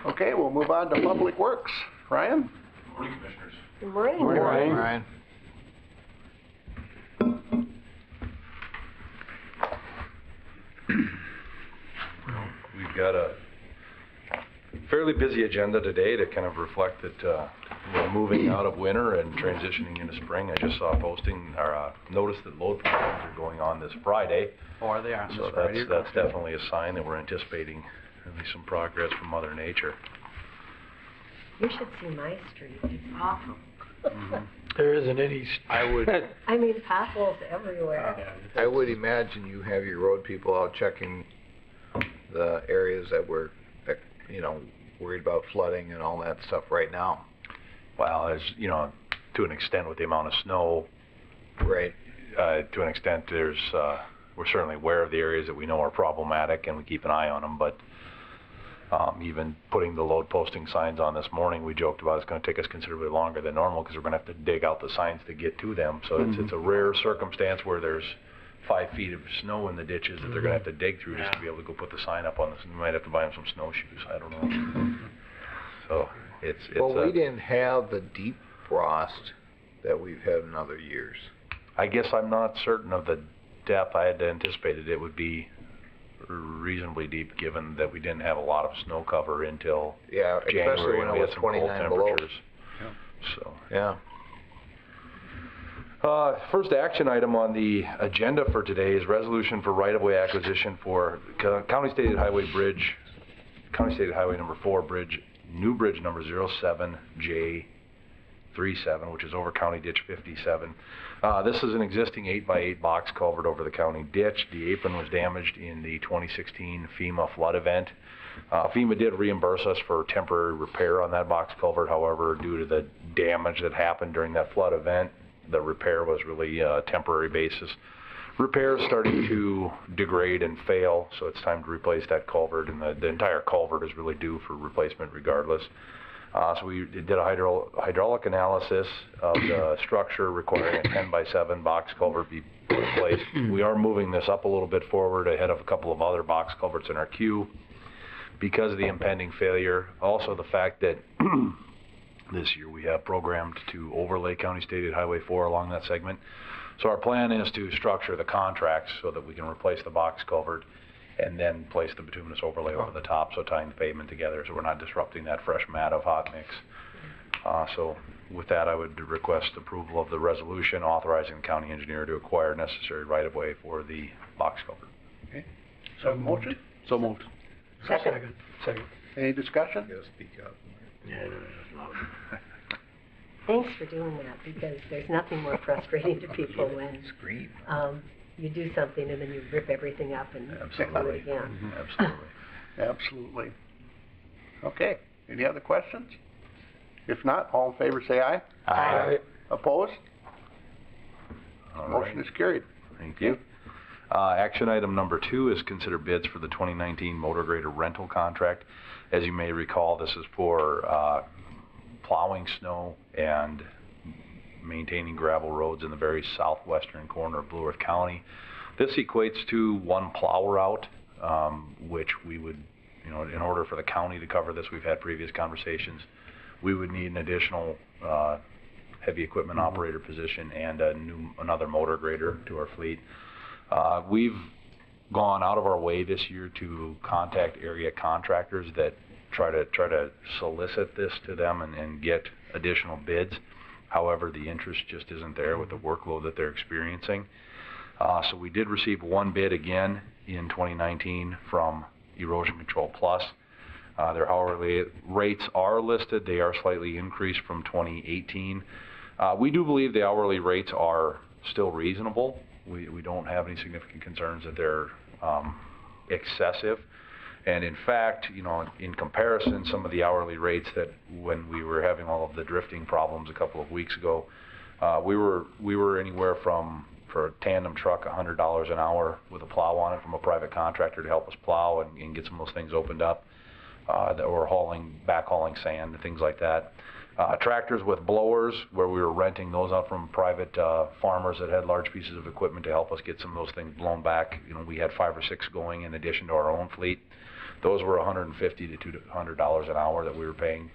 Okay, we'll move on to Public Works. Ryan? Morning, Commissioners. Good morning. Morning, Ryan. Ryan. We've got a fairly busy agenda today to kind of reflect that we're moving out of winter and transitioning into spring. I just saw a posting or a notice that load programs are going on this Friday. Or they are. So that's definitely a sign that we're anticipating at least some progress from Mother Nature. You should see my street. It's awful. There isn't any. I mean, potholes everywhere. I would imagine you have your road people out checking the areas that we're, worried about flooding and all that stuff right now. Well, as to an extent with the amount of snow, Right. to an extent there's, we're certainly aware of the areas that we know are problematic and we keep an eye on them, but even putting the load posting signs on this morning, we joked about it's going to take us considerably longer than normal because we're going to have to dig out the signs to get to them. So it's a rare circumstance where there's 5 feet of snow in the ditches that they're going to have to dig through just to be able to go put the sign up on this. And we might have to buy them some snowshoes. I don't know. So it's Well, we didn't have the deep frost that we've had in other years. I guess I'm not certain of the depth. I had anticipated it would be reasonably deep, given that we didn't have a lot of snow cover until especially January, when and we it had was some cold 29 below. temperatures. So. Yeah. First action item on the agenda for today is resolution for right-of-way acquisition for County State Highway Bridge, County State Highway number 4 bridge, new bridge number 07J37, which is over County Ditch 57. This is an existing 8x8 box culvert over the county ditch. The apron was damaged in the 2016 FEMA flood event. FEMA did reimburse us for temporary repair on that box culvert. However, due to the damage that happened during that flood event, the repair was really a temporary basis. Repair is starting to degrade and fail, so it's time to replace that culvert, and the entire culvert is really due for replacement regardless. So we did a hydraulic analysis of the structure requiring a 10x7 box culvert be put in place. We are moving this up a little bit forward ahead of a couple of other box culverts in our queue because of the impending failure. Also the fact that this year we have programmed to overlay County State Highway 4 along that segment. So our plan is to structure the contracts so that we can replace the box culvert and then place the bituminous overlay over the top, so tying the pavement together so we're not disrupting that fresh mat of hot mix. So with that, I would request approval of the resolution authorizing the county engineer to acquire necessary right-of-way for the box culvert. Okay. So motion? So moved. Second. Any discussion? You gotta speak up. Thanks for doing that, because there's nothing more frustrating to people when Scream. you do something and then you rip everything up and do Absolutely. it again. Absolutely. Absolutely. Okay, any other questions? If not, all in favor say aye. Aye. Opposed? All Motion right. is carried. Thank you. Action item number 2 is consider bids for the 2019 motor grader rental contract. As you may recall, this is for plowing snow and maintaining gravel roads in the very southwestern corner of Blue Earth County. This equates to one plow route, which we would, in order for the county to cover this, we've had previous conversations, we would need an additional heavy equipment operator position and another motor grader to our fleet. We've gone out of our way this year to contact area contractors that try to solicit this to them and get additional bids. However, the interest just isn't there with the workload that they're experiencing. So we did receive one bid again in 2019 from Erosion Control Plus. Their hourly rates are listed. They are slightly increased from 2018. We do believe the hourly rates are still reasonable. We don't have any significant concerns that they're excessive. And in fact, in comparison, some of the hourly rates that when we were having all of the drifting problems a couple of weeks ago, we were anywhere from, for a tandem truck, $100 an hour with a plow on it from a private contractor to help us plow and get some of those things opened up, that were backhauling sand and things like that. Tractors with blowers, where we were renting those out from private farmers that had large pieces of equipment to help us get some of those things blown back. We had 5 or 6 going in addition to our own fleet. Those were $150 to $200 an hour that we were paying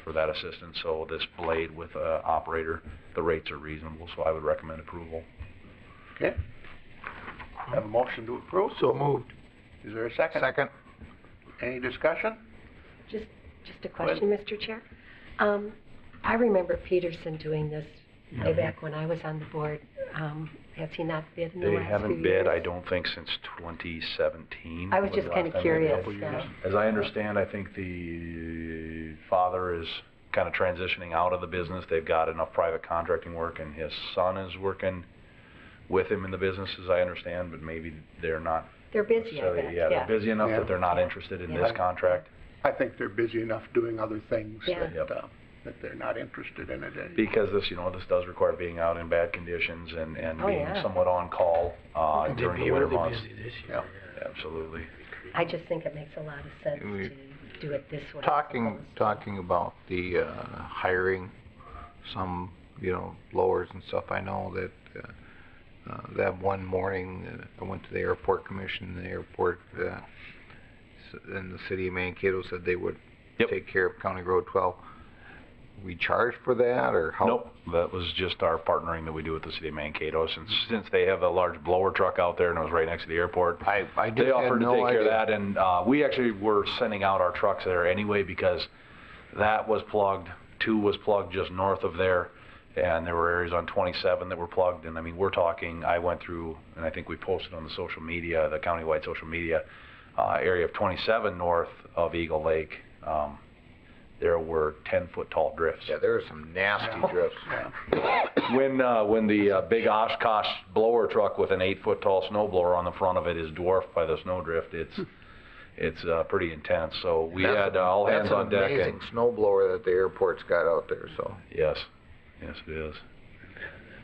for that assistance. So this blade with operator, the rates are reasonable, so I would recommend approval. Okay. Have a motion to approve? So moved. Is there a second? Second. Any discussion? Just a question, Mr. Chair. I remember Peterson doing this way back when I was on the board. Has he not bid in the They last haven't few bid, years? I don't think, since 2017. I was the just last kind of time they curious. bid. As I understand, I think the father is kind of transitioning out of the business. They've got enough private contracting work, and his son is working with him in the business, as I understand, but maybe they're not. They're busy, I necessarily- bet. Yeah, they're busy enough Yeah. that they're not interested in this Yeah. contract. I think they're busy enough doing other things Yeah. that they're not interested in it anymore. Because this does require being out in bad conditions and Oh, being yeah. somewhat on call They'd during be the winter really months. busy this year. Absolutely. I just think it makes a lot of sense We- to do it this way. Talking about the hiring some, blowers and stuff, I know that that one morning I went to the airport commission, and the airport in the city of Mankato said they would Yep. take care of County Road 12. We charge for that, or how? Nope, that was just our partnering that we do with the city of Mankato. Since they have a large blower truck out there and it was right next to the airport, I just they had offered to no take care of idea. that. And we actually were sending out our trucks there anyway because that was plugged. 2 was plugged just north of there, and there were areas on 27 that were plugged. And I mean, we're talking, I went through, and I think we posted on the social media, the countywide social media, area of 27 north of Eagle Lake. There were 10-foot tall drifts. Yeah, there are some nasty drifts. When the big Oshkosh blower truck with an 8-foot tall snow blower on the front of it is dwarfed by the snowdrift, it's pretty intense. So we had all hands on deck. That's an amazing snow blower that the airport's got out there, so. Yes, it is.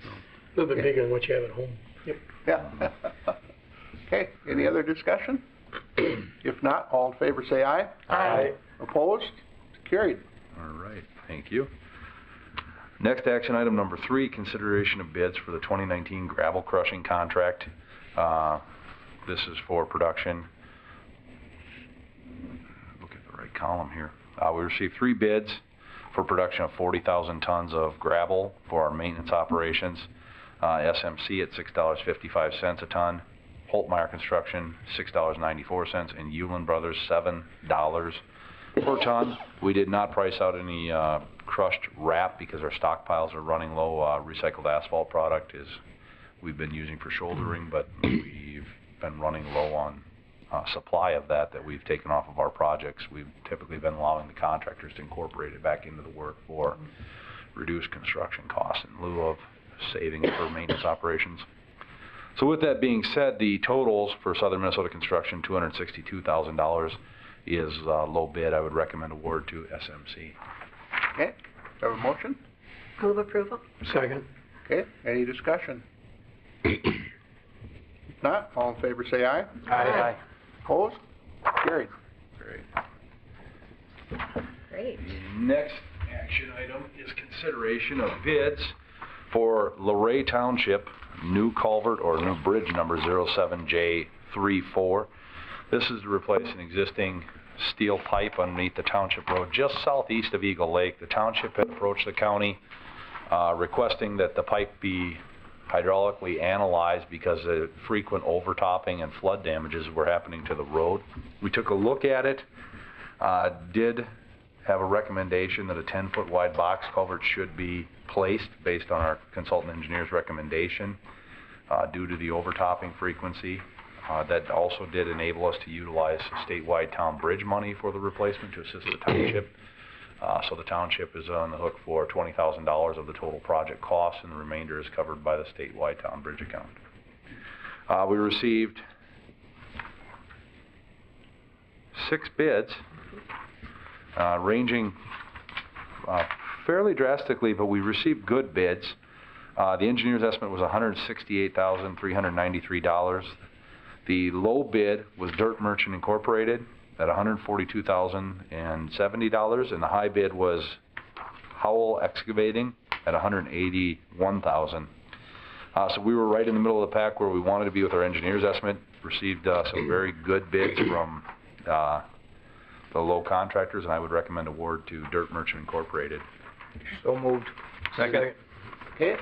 A little bit bigger than what you have at home. Yeah. Okay, any other discussion? If not, all in favor say aye. Aye. Opposed? Carried. All right. Thank you. Next action item number 3, consideration of bids for the 2019 gravel crushing contract. This is for production. Look at the right column here. We received 3 bids for production of 40,000 tons of gravel for our maintenance operations. SMC at $6.55 a ton, Holtmeyer Construction $6.94, and Hewlin Brothers $7 per ton. We did not price out any crushed wrap because our stockpiles are running low. Recycled asphalt product is we've been using for shouldering, but we've been running low on supply of that we've taken off of our projects. We've typically been allowing the contractors to incorporate it back into the work for reduced construction costs in lieu of saving it for maintenance operations. So with that being said, the totals for Southern Minnesota Construction, $262,000 is low bid. I would recommend award to SMC. Okay, have a motion? Move approval. Second. Okay, any discussion? If not, all in favor say aye. Aye. Opposed? Carried. Great. Great. Next action item is consideration of bids for Luray Township new culvert or new bridge number 07J34. This is to replace an existing steel pipe underneath the township road just southeast of Eagle Lake. The township had approached the county requesting that the pipe be hydraulically analyzed because of frequent overtopping and flood damages were happening to the road. We took a look at it, did have a recommendation that a 10-foot wide box culvert should be placed based on our consultant engineer's recommendation due to the overtopping frequency. That also did enable us to utilize statewide town bridge money for the replacement to assist the township. So the township is on the hook for $20,000 of the total project cost, and the remainder is covered by the statewide town bridge account. We received 6 bids, ranging fairly drastically, but we received good bids. The engineer's estimate was $168,393. The low bid was Dirt Merchant Incorporated at $142,070, and the high bid was Howell Excavating at $181,000. So we were right in the middle of the pack where we wanted to be with our engineer's estimate. Received some very good bids from the low contractors, and I would recommend award to Dirt Merchant Incorporated. So moved. Second. Okay,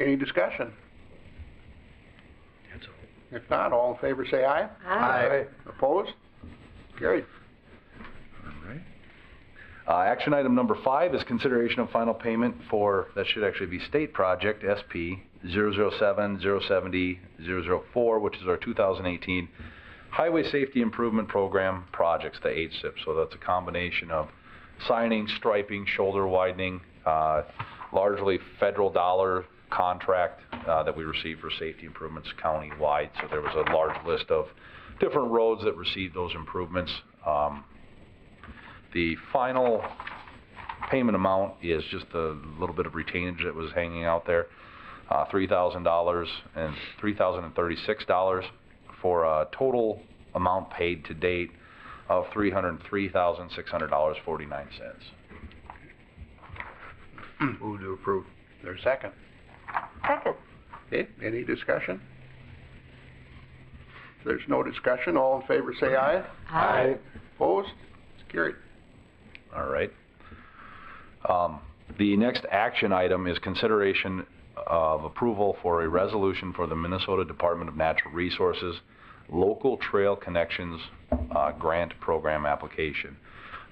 any discussion? If not, all in favor say aye. Aye. Opposed? Carried. All right. Action item number 5 is consideration of final payment for, that should actually be state project, SP 007-070-004, which is our 2018 Highway Safety Improvement Program projects, the HSIP. So that's a combination of signing, striping, shoulder widening, largely federal dollar contract that we received for safety improvements county-wide. So there was a large list of different roads that received those improvements. The final payment amount is just a little bit of retainage that was hanging out there, $3,000 and $3,036 for a total amount paid to date of $303,600.49. Move to approve. There's a second. Second. Okay, any discussion? If there's no discussion, all in favor say aye. Aye. Opposed? It's carried. All right. The next action item is consideration of approval for a resolution for the Minnesota Department of Natural Resources Local Trail Connections Grant Program application.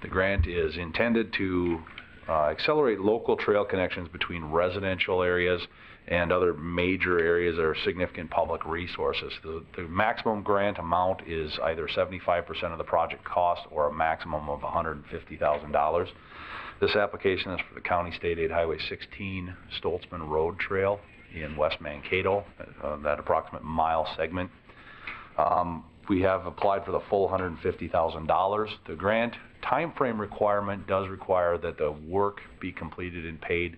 The grant is intended to accelerate local trail connections between residential areas and other major areas that are significant public resources. The maximum grant amount is either 75% of the project cost or a maximum of $150,000. This application is for the County State Aid Highway 16 Stoltzman Road Trail in West Mankato, that approximate mile segment. We have applied for the full $150,000. The grant timeframe requirement does require that the work be completed and paid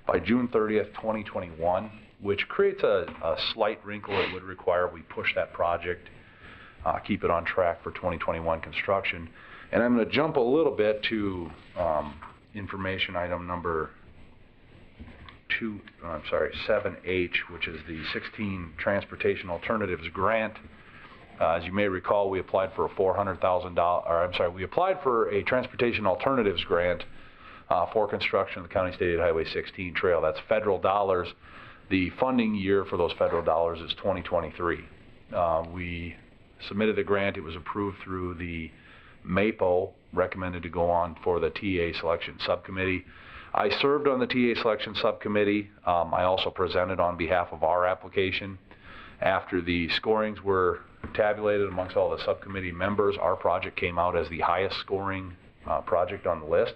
by June 30th, 2021, which creates a slight wrinkle. It would require we push that project, keep it on track for 2021 construction. And I'm going to jump a little bit to information item number 7H, which is the 16 Transportation Alternatives Grant. As you may recall, we applied for we applied for a Transportation Alternatives Grant for construction of the County State Highway 16 trail. That's federal dollars. The funding year for those federal dollars is 2023. We submitted the grant. It was approved through the MAPO, recommended to go on for the TA selection subcommittee. I served on the TA selection subcommittee. I also presented on behalf of our application. After the scorings were tabulated amongst all the subcommittee members, our project came out as the highest scoring project on the list.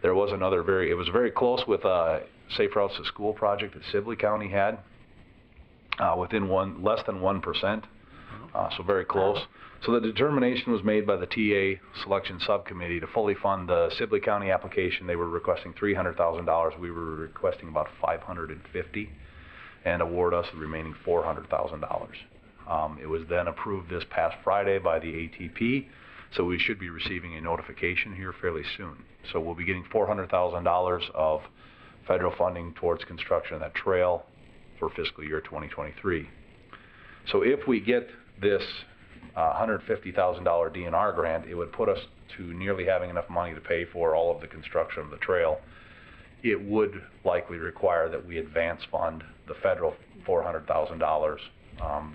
There was it was very close with a Safe Routes to School project that Sibley County had, within less than 1%, so very close. So the determination was made by the TA selection subcommittee to fully fund the Sibley County application. They were requesting $300,000. We were requesting about $550,000, and award us the remaining $400,000. It was then approved this past Friday by the ATP, so we should be receiving a notification here fairly soon. So we'll be getting $400,000 of federal funding towards construction of that trail for fiscal year 2023. So if we get this $150,000 DNR grant, it would put us to nearly having enough money to pay for all of the construction of the trail. It would likely require that we advance fund the federal $400,000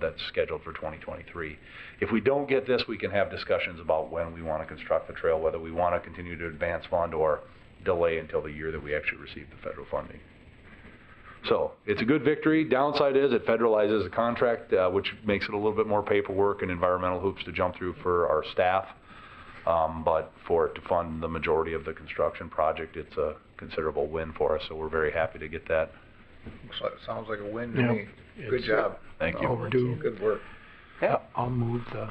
that's scheduled for 2023. If we don't get this, we can have discussions about when we want to construct the trail, whether we want to continue to advance fund or delay until the year that we actually receive the federal funding. So it's a good victory. Downside is it federalizes the contract, which makes it a little bit more paperwork and environmental hoops to jump through for our staff. But for it to fund the majority of the construction project, it's a considerable win for us. So we're very happy to get that. Sounds like a win to me. Good job. Thank you. Overdue. Good work. Yeah. I'll move the,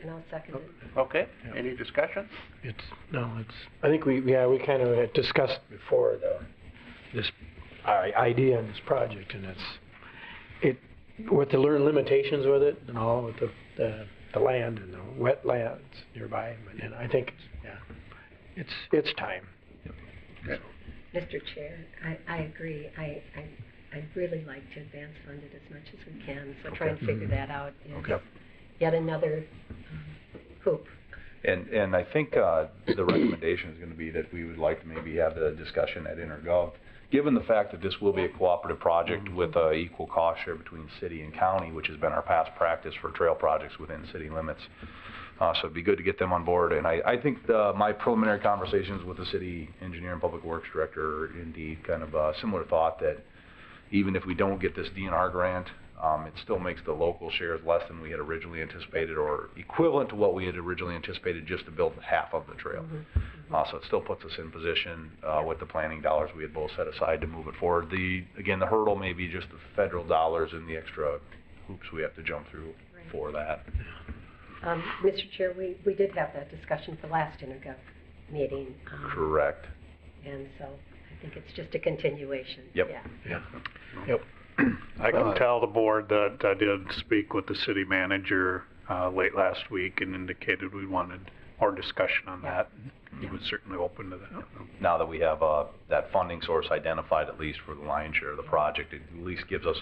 And I'll second it. Okay, any discussion? I think we kind of had discussed before this idea on this project, and with the limitations with it and all, with the land and the wetlands nearby, and I think it's time. Mr. Chair, I agree. I'd really like to advance fund it as much as we can, so trying to figure that out is yet another hoop. And I think the recommendation is going to be that we would like to maybe have the discussion at InterGov. Given the fact that this will be a cooperative project with an equal cost share between city and county, which has been our past practice for trail projects within city limits. So it'd be good to get them on board. And I think my preliminary conversations with the city engineer and public works director are indeed kind of a similar thought that even if we don't get this DNR grant, it still makes the local shares less than we had originally anticipated, or equivalent to what we had originally anticipated just to build half of the trail. So it still puts us in position with the planning dollars we had both set aside to move it forward. Again, the hurdle may be just the federal dollars and the extra hoops we have to jump through for that. Mr. Chair, we did have that discussion for last InterGov meeting. Correct. And so I think it's just a continuation. Yep. Yep. I can tell the board that I did speak with the city manager late last week and indicated we wanted more discussion on that. He was certainly open to that. Now that we have that funding source identified, at least for the lion's share of the project, it at least gives us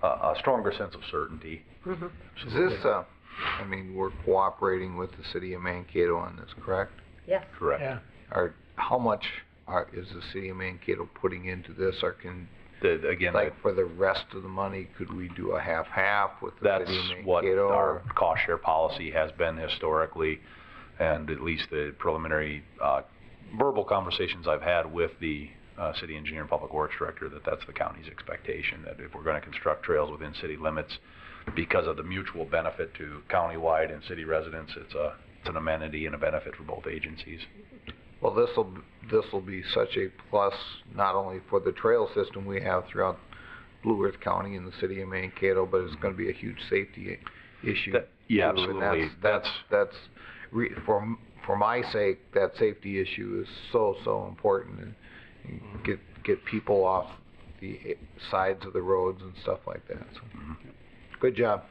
a stronger sense of certainty. Is this, we're cooperating with the city of Mankato on this, correct? Yes. Correct. Yeah. How much is the city of Mankato putting into this, or for the rest of the money, could we do a half-half with the city of Mankato? That's what our cost share policy has been historically, and at least the preliminary verbal conversations I've had with the city engineer and public works director, that's the county's expectation, that if we're going to construct trails within city limits, because of the mutual benefit to countywide and city residents, it's an amenity and a benefit for both agencies. Well, this will be such a plus, not only for the trail system we have throughout Blue Earth County and the city of Mankato, but it's going to be a huge safety issue. Absolutely. For my sake, that safety issue is so important, and get people off the sides of the roads and stuff like that. So, good job.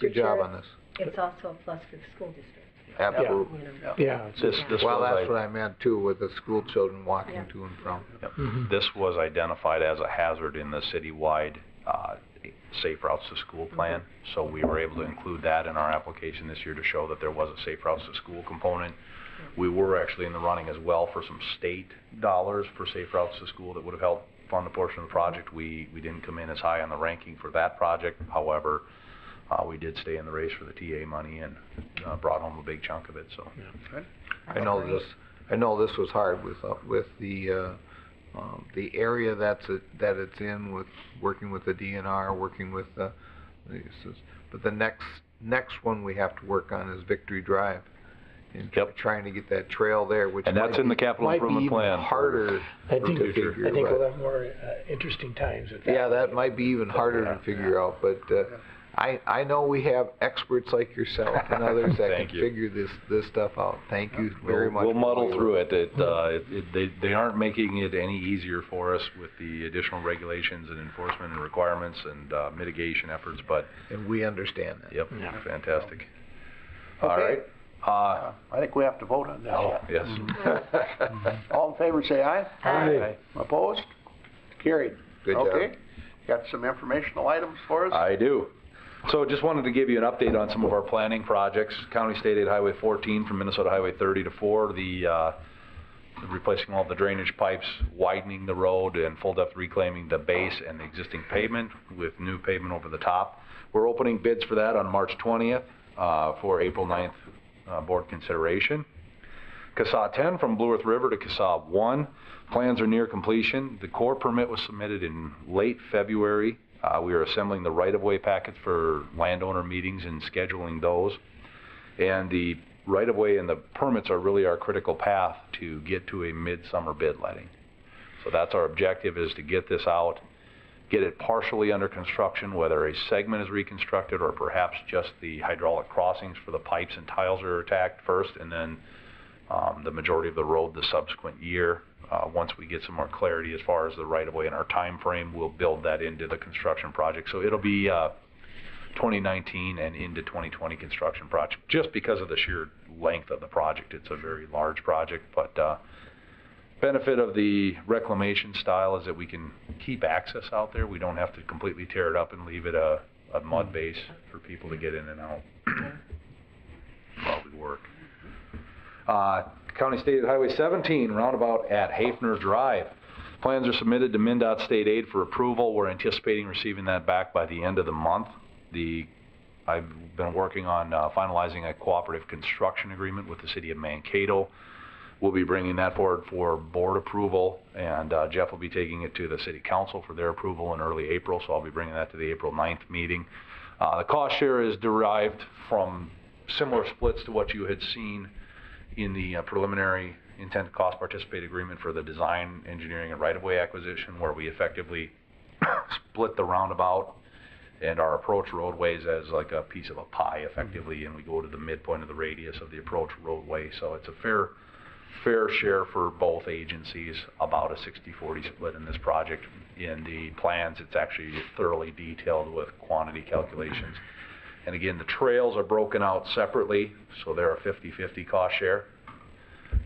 Good job on this. It's also a plus for the school district. Absolutely. Yeah. This Well, was that's what I meant too, with the school children walking to and from. This was identified as a hazard in the citywide Safe Routes to School plan, so we were able to include that in our application this year to show that there was a Safe Routes to School component. We were actually in the running as well for some state dollars for Safe Routes to School that would have helped fund a portion of the project. We didn't come in as high on the ranking for that project. However, we did stay in the race for the TA money and brought home a big chunk of it. So, I know this was hard with the area that it's in, with working with the DNR, working with but the next one we have to work on is Victory Drive. And trying to get that trail there, which and that's in the capital improvement plan. Harder I think to figure. I think we'll have more interesting times with that. Yeah, that might be even harder to figure out, but I know we have experts like yourself and others that can figure this stuff out. Thank you very much. We'll muddle through it. They aren't making it any easier for us with the additional regulations and enforcement and requirements and mitigation efforts, but... And we understand that. Yep, fantastic. Okay. All right. I think we have to vote on that. Yes. All in favor, say aye. Aye. Opposed? Carried. Good job. Okay. Got some informational items for us? I do. So just wanted to give you an update on some of our planning projects. County State Aid Highway 14 from Minnesota Highway 30 to 4, the replacing all the drainage pipes, widening the road, and full depth reclaiming the base and the existing pavement with new pavement over the top. We're opening bids for that on March 20th for April 9th board consideration. CASA 10 from Blue Earth River to CASA 1. Plans are near completion. The core permit was submitted in late February. We are assembling the right-of-way packets for landowner meetings and scheduling those. And the right-of-way and the permits are really our critical path to get to a midsummer bid letting. So that's our objective, is to get this out, get it partially under construction, whether a segment is reconstructed or perhaps just the hydraulic crossings for the pipes and tiles are attacked first, and then the majority of the road the subsequent year. Once we get some more clarity as far as the right-of-way and our time frame, we'll build that into the construction project. So it'll be 2019 and into 2020 construction project, just because of the sheer length of the project. It's a very large project, but benefit of the reclamation style is that we can keep access out there. We don't have to completely tear it up and leave it a mud base for people to get in and out while we work. County State Highway 17 roundabout at Hafner Drive. Plans are submitted to MnDOT State Aid for approval. We're anticipating receiving that back by the end of the month. I've been working on finalizing a cooperative construction agreement with the city of Mankato. We'll be bringing that forward for board approval, and Jeff will be taking it to the city council for their approval in early April, so I'll be bringing that to the April 9th meeting. The cost share is derived from similar splits to what you had seen in the preliminary intent to cost participate agreement for the design, engineering, and right-of-way acquisition, where we effectively split the roundabout and our approach roadways as like a piece of a pie effectively, and we go to the midpoint of the radius of the approach roadway. So it's a fair share for both agencies, about a 60-40 split in this project. In the plans, it's actually thoroughly detailed with quantity calculations. And again, the trails are broken out separately, so they're a 50-50 cost share.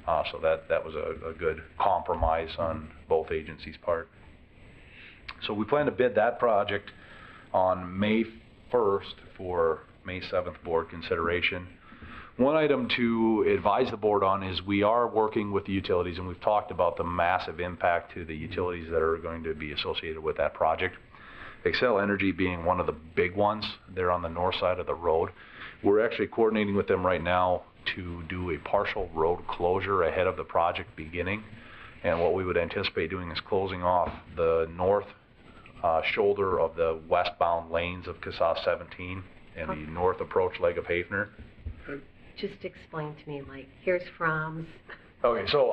So that was a good compromise on both agencies' part. So we plan to bid that project on May 1st for May 7th board consideration. One item to advise the board on is we are working with the utilities, and we've talked about the massive impact to the utilities that are going to be associated with that project. Xcel Energy being one of the big ones. They're on the north side of the road. We're actually coordinating with them right now to do a partial road closure ahead of the project beginning. And what we would anticipate doing is closing off the north shoulder of the westbound lanes of CASA 17 and the north approach leg of Hafner. Just explain to me, like, here's Fromm's. Okay, so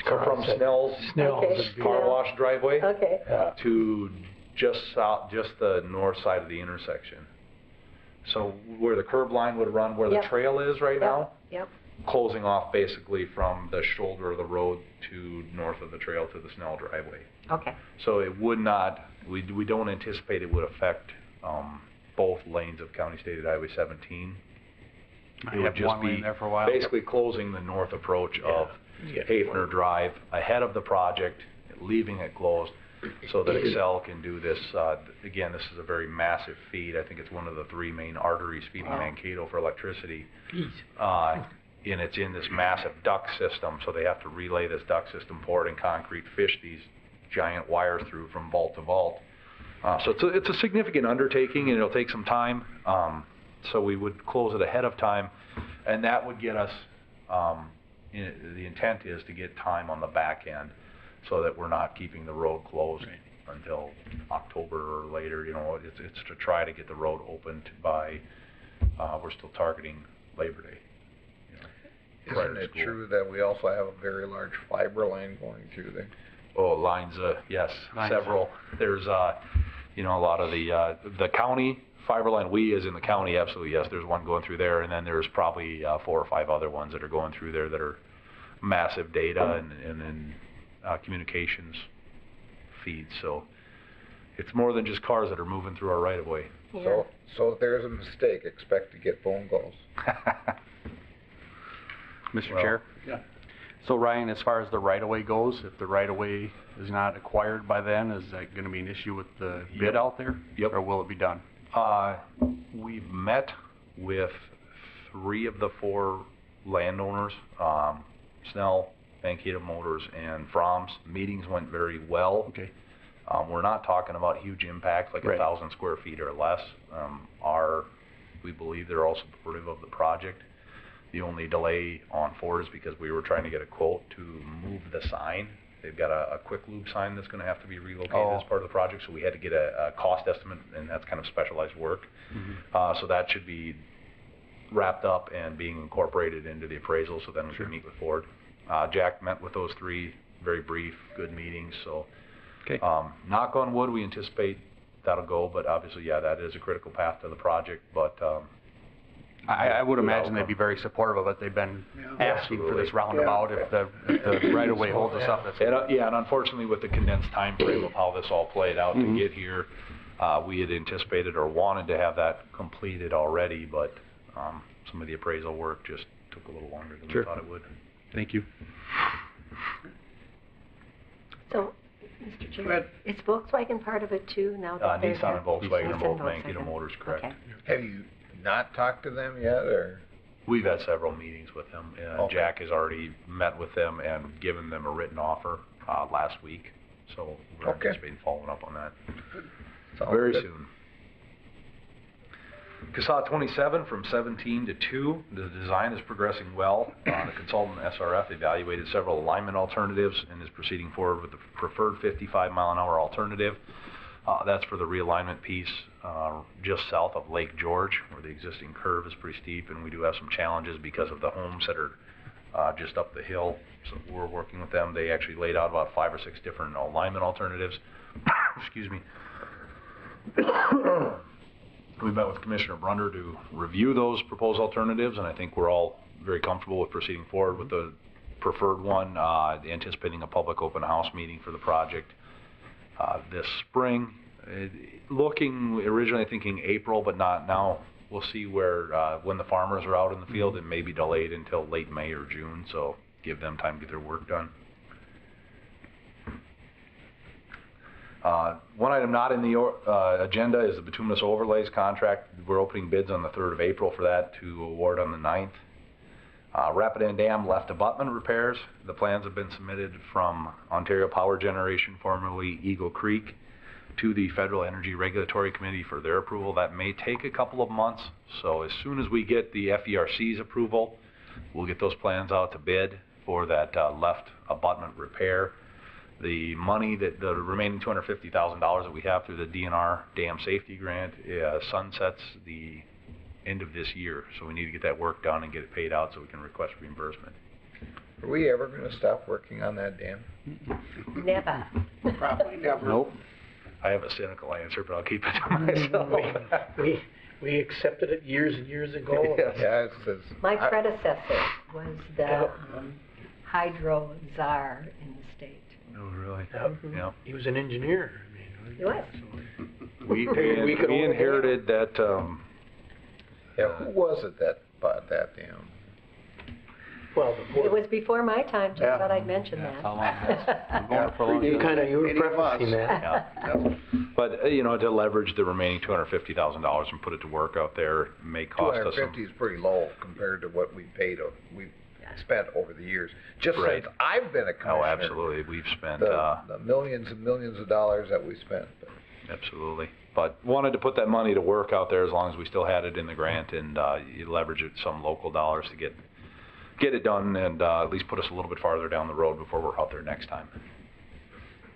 from Snell's car wash driveway to just the north side of the intersection. So where the curb line would run, where the trail is right now, closing off basically from the shoulder of the road to north of the trail to the Snell driveway. Okay. So it would not, we don't anticipate it would affect both lanes of County State Highway 17. I It would have just one lane be there for a while. basically closing the north approach of Hafner Drive ahead of the project, leaving it closed so that Excel can do this. Again, this is a very massive feed. I think it's one of the 3 main arteries feeding Mankato for electricity. And it's in this massive duct system, so they have to relay this duct system, pour it in concrete, fish these giant wires through from vault to vault. So it's a significant undertaking, and it'll take some time. So we would close it ahead of time, and that would get us, the intent is to get time on the back end so that we're not keeping the road closed until October or later. You know, it's to try to get the road opened by, we're still targeting Labor Day. Isn't it true that we also have a very large fiber line going through there? Oh, lines, yes, several. There's, you know, a lot of the county fiber line, we as in the county, absolutely, yes, there's one going through there, and then there's probably 4 or 5 other ones that are going through there that are massive data and communications feeds. So it's more than just cars that are moving through our right-of-way. So if there's a mistake, expect to get phone calls. Mr. Chair? Yeah. So Ryan, as far as the right-of-way goes, if the right-of-way is not acquired by then, is that going to be an issue with the bid out there? Yep. Or will it be done? We've met with 3 of the 4 landowners, Snell, Mankato Motors, and Fromm's. Meetings went very well. Okay. We're not talking about huge impacts like 1,000 square feet or less. We believe they're all supportive of the project. The only delay on Ford is because we were trying to get a quote to move the sign. They've got a quick lube sign that's going to have to be relocated as part of the project, so we had to get a cost estimate, and that's kind of specialized work. So that should be wrapped up and being incorporated into the appraisal, so then we can meet with Ford. Jack met with those 3, very brief, good meetings, so knock on wood, we anticipate that'll go, but obviously, yeah, that is a critical path to the project, but I would imagine they'd be very supportive of it. They've been asking for this roundabout. If the right-of-way holds us up, that's and unfortunately, with the condensed time frame of how this all played out to get here, we had anticipated or wanted to have that completed already, but some of the appraisal work just took a little longer than we thought it would. Thank you. So, Mr. Chair, is Volkswagen part of it too now that they're Nissan and Volkswagen are both Nissan, Mankato Volkswagen. Motors, correct? Okay. Have you not talked to them yet, or? We've had several meetings with them. Jack has already met with them and given them a written offer last week, so we're anticipating following up on that very soon. CSAH 27 from 17 to 2, the design is progressing well. The consultant SRF evaluated several alignment alternatives and is proceeding forward with the preferred 55-mile-an-hour alternative. That's for the realignment piece just south of Lake George, where the existing curve is pretty steep, and we do have some challenges because of the homes that are just up the hill. So we're working with them. They actually laid out about 5 or 6 different alignment alternatives. Excuse me. We met with Commissioner Brunder to review those proposed alternatives, and I think we're all very comfortable with proceeding forward with the preferred one, anticipating a public open house meeting for the project this spring. Looking originally thinking April, but not now. We'll see where when the farmers are out in the field, it may be delayed until late May or June, so give them time to get their work done. One item not in the agenda is the bituminous overlays contract. We're opening bids on the 3rd of April for that to award on the 9th. Rapidan Dam left abutment repairs. The plans have been submitted from Ontario Power Generation, formerly Eagle Creek, to the Federal Energy Regulatory Committee for their approval. That may take a couple of months, so as soon as we get the FERC's approval, we'll get those plans out to bid for that left abutment repair. The money, that the remaining $250,000 that we have through the DNR Dam Safety Grant sunsets the end of this year, so we need to get that work done and get it paid out so we can request reimbursement. Are we ever going to stop working on that dam? Never. Probably never. Nope. I have a cynical answer, but I'll keep it to myself. We accepted it years and years ago. Yeah, My predecessor was the hydro czar in the state. Oh, really? Yeah. He was an engineer. He was. We inherited that Yeah, who was it that bought that dam? Well, It was before my time, just Yeah. thought I'd mention that. How long has, been going for a long you time. kind of, you were Any of us. prefacing that. Yeah. But, you know, to leverage the remaining $250,000 and put it to work out there may cost us some. 250 is pretty low compared to what we paid, we've spent over the years. Just Right. since I've been a commissioner. Oh, absolutely, we've spent, The millions and millions of dollars that we spent. absolutely. But wanted to put that money to work out there as long as we still had it in the grant, and you leverage it some local dollars to get it done, and at least put us a little bit farther down the road before we're out there next time.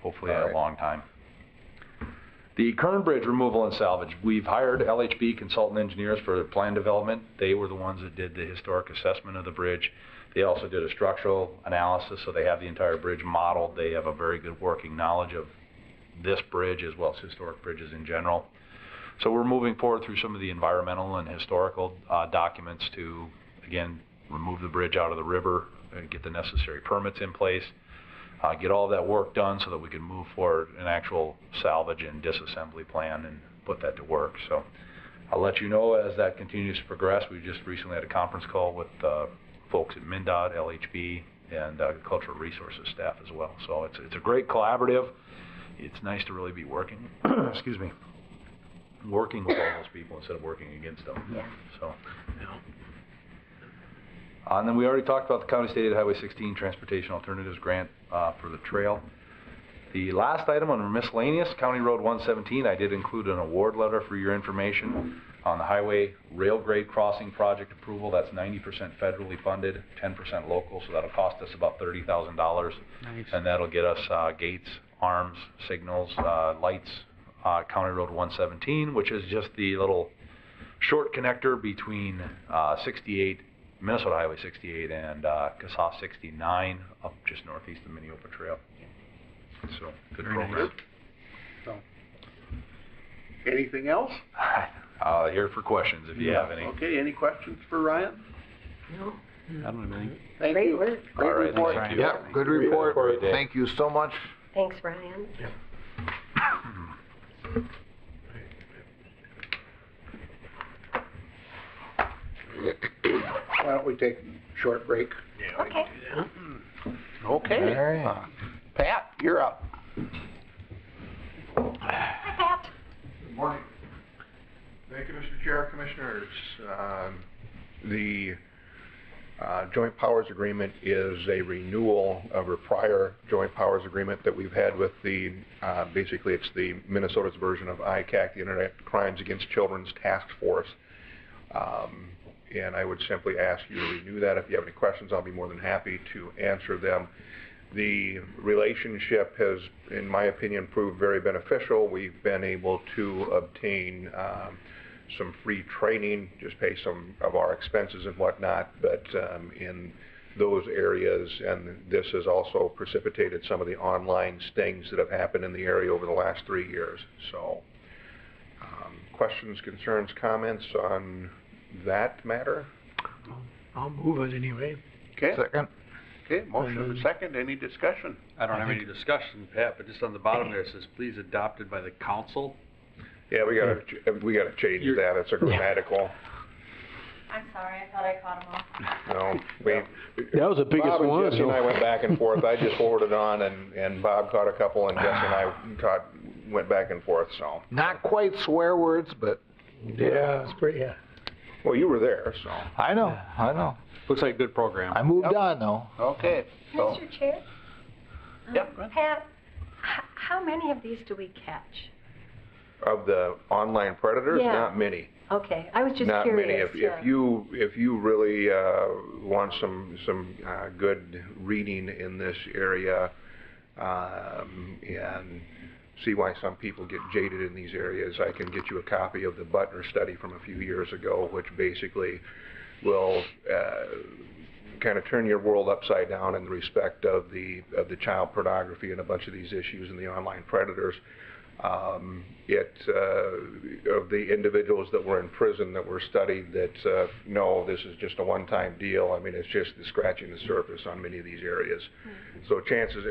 Hopefully in a long time. The Kern Bridge removal and salvage, we've hired LHB consultant engineers for plan development. They were the ones that did the historic assessment of the bridge. They also did a structural analysis, so they have the entire bridge modeled. They have a very good working knowledge of this bridge as well as historic bridges in general. So we're moving forward through some of the environmental and historical documents to, again, remove the bridge out of the river, and get the necessary permits in place, get all of that work done so that we can move forward an actual salvage and disassembly plan and put that to work. So I'll let you know as that continues to progress. We just recently had a conference call with folks at MnDOT, LHB, and Cultural Resources staff as well. So it's a great collaborative. It's nice to really be working, excuse me, working with all those people instead of working against them. Yeah. So, and then we already talked about the County State Highway 16 Transportation Alternatives Grant for the trail. The last item under miscellaneous, County Road 117, I did include an award letter for your information on the highway rail grade crossing project approval. That's 90% federally funded, 10% local, so that'll cost us about $30,000. Nice. And that'll get us gates, arms, signals, lights, County Road 117, which is just the little short connector between 68, Minnesota Highway 68 and CASA 69 up just northeast of Minneopa Trail. So, good program. So, anything else? Here for questions if you have any. Okay, any questions for Ryan? No. I don't have anything. Thank Great you. work. Great All right, report. thank you. Yeah, good report. Great day. Thank you so much. Thanks, Ryan. Why don't we take a short break? Okay. Okay. All right. Pat, you're up. Hi, Pat. Good morning. Thank you, Mr. Chair, Commissioners. The Joint Powers Agreement is a renewal of a prior Joint Powers Agreement that we've had with the, basically it's the Minnesota's version of ICAC, the Internet Crimes Against Children's Task Force. And I would simply ask you to renew that. If you have any questions, I'll be more than happy to answer them. The relationship has, in my opinion, proved very beneficial. We've been able to obtain some free training, just pay some of our expenses and whatnot, but in those areas, and this has also precipitated some of the online stings that have happened in the area over the last 3 years. So, questions, concerns, comments on that matter? I'll move it anyway. Okay. Second. Okay, motion and a second. Any discussion? I don't have any discussion, Pat, but just on the bottom there, it says, please adopted by the council. Yeah, we gotta change that. It's a grammatical. I'm sorry, I thought I caught them all. No, we. That was the biggest Bob and one, Jesse and I so- went back and forth. I just forwarded on, and Bob caught a couple, and Jesse and I went back and forth. So. Not quite swear words, but. Yeah, it's pretty, yeah. Well, you were there, so. I know. Looks like a good program. I moved on though. Okay. So, Mr. Chair? Yep, go ahead. Pat, how many of these do we catch? Of the online predators, Yeah. not many. Okay, I was just Not many. curious. If you really want some good reading in this area, and see why some people get jaded in these areas, I can get you a copy of the Butner study from a few years ago, which basically will kind of turn your world upside down in respect of the child pornography and a bunch of these issues and the online predators. Of the individuals that were in prison that were studied, that no, this is just a one-time deal. I mean, it's just scratching the surface on many of these areas. So chances,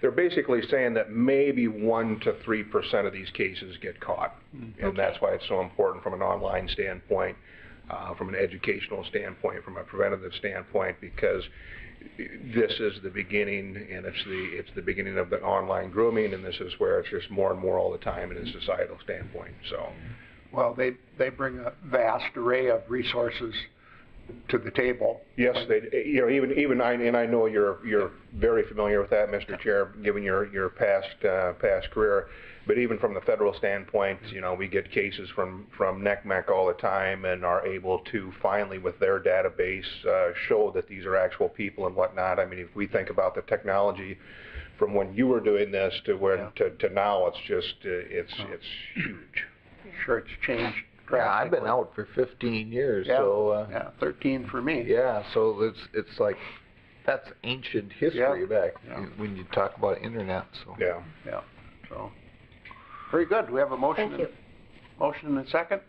they're basically saying that maybe 1 to 3% of these cases get caught, and that's why it's so important from an online standpoint from an educational standpoint, from a preventative standpoint, because this is the beginning, and it's the beginning of the online grooming, and this is where it's just more and more all the time in a societal standpoint. So, Well, they bring a vast array of resources to the table. yes, even I know you're very familiar with that, Mr. Chair, given your past career. But even from the federal standpoint, we get cases from NECMEC all the time, and are able to finally, with their database, show that these are actual people and whatnot. I mean, if we think about the technology from when you were doing this to to now, it's just it's huge. Sure, it's changed Yeah, drastically. I've been out for 15 years, Yeah, so, yeah, 13 for me. yeah, so it's like, that's ancient history back Yeah. when you talk about internet, so. Yeah. Yeah, so, very good. We have a motion. Thank you. Motion and a second.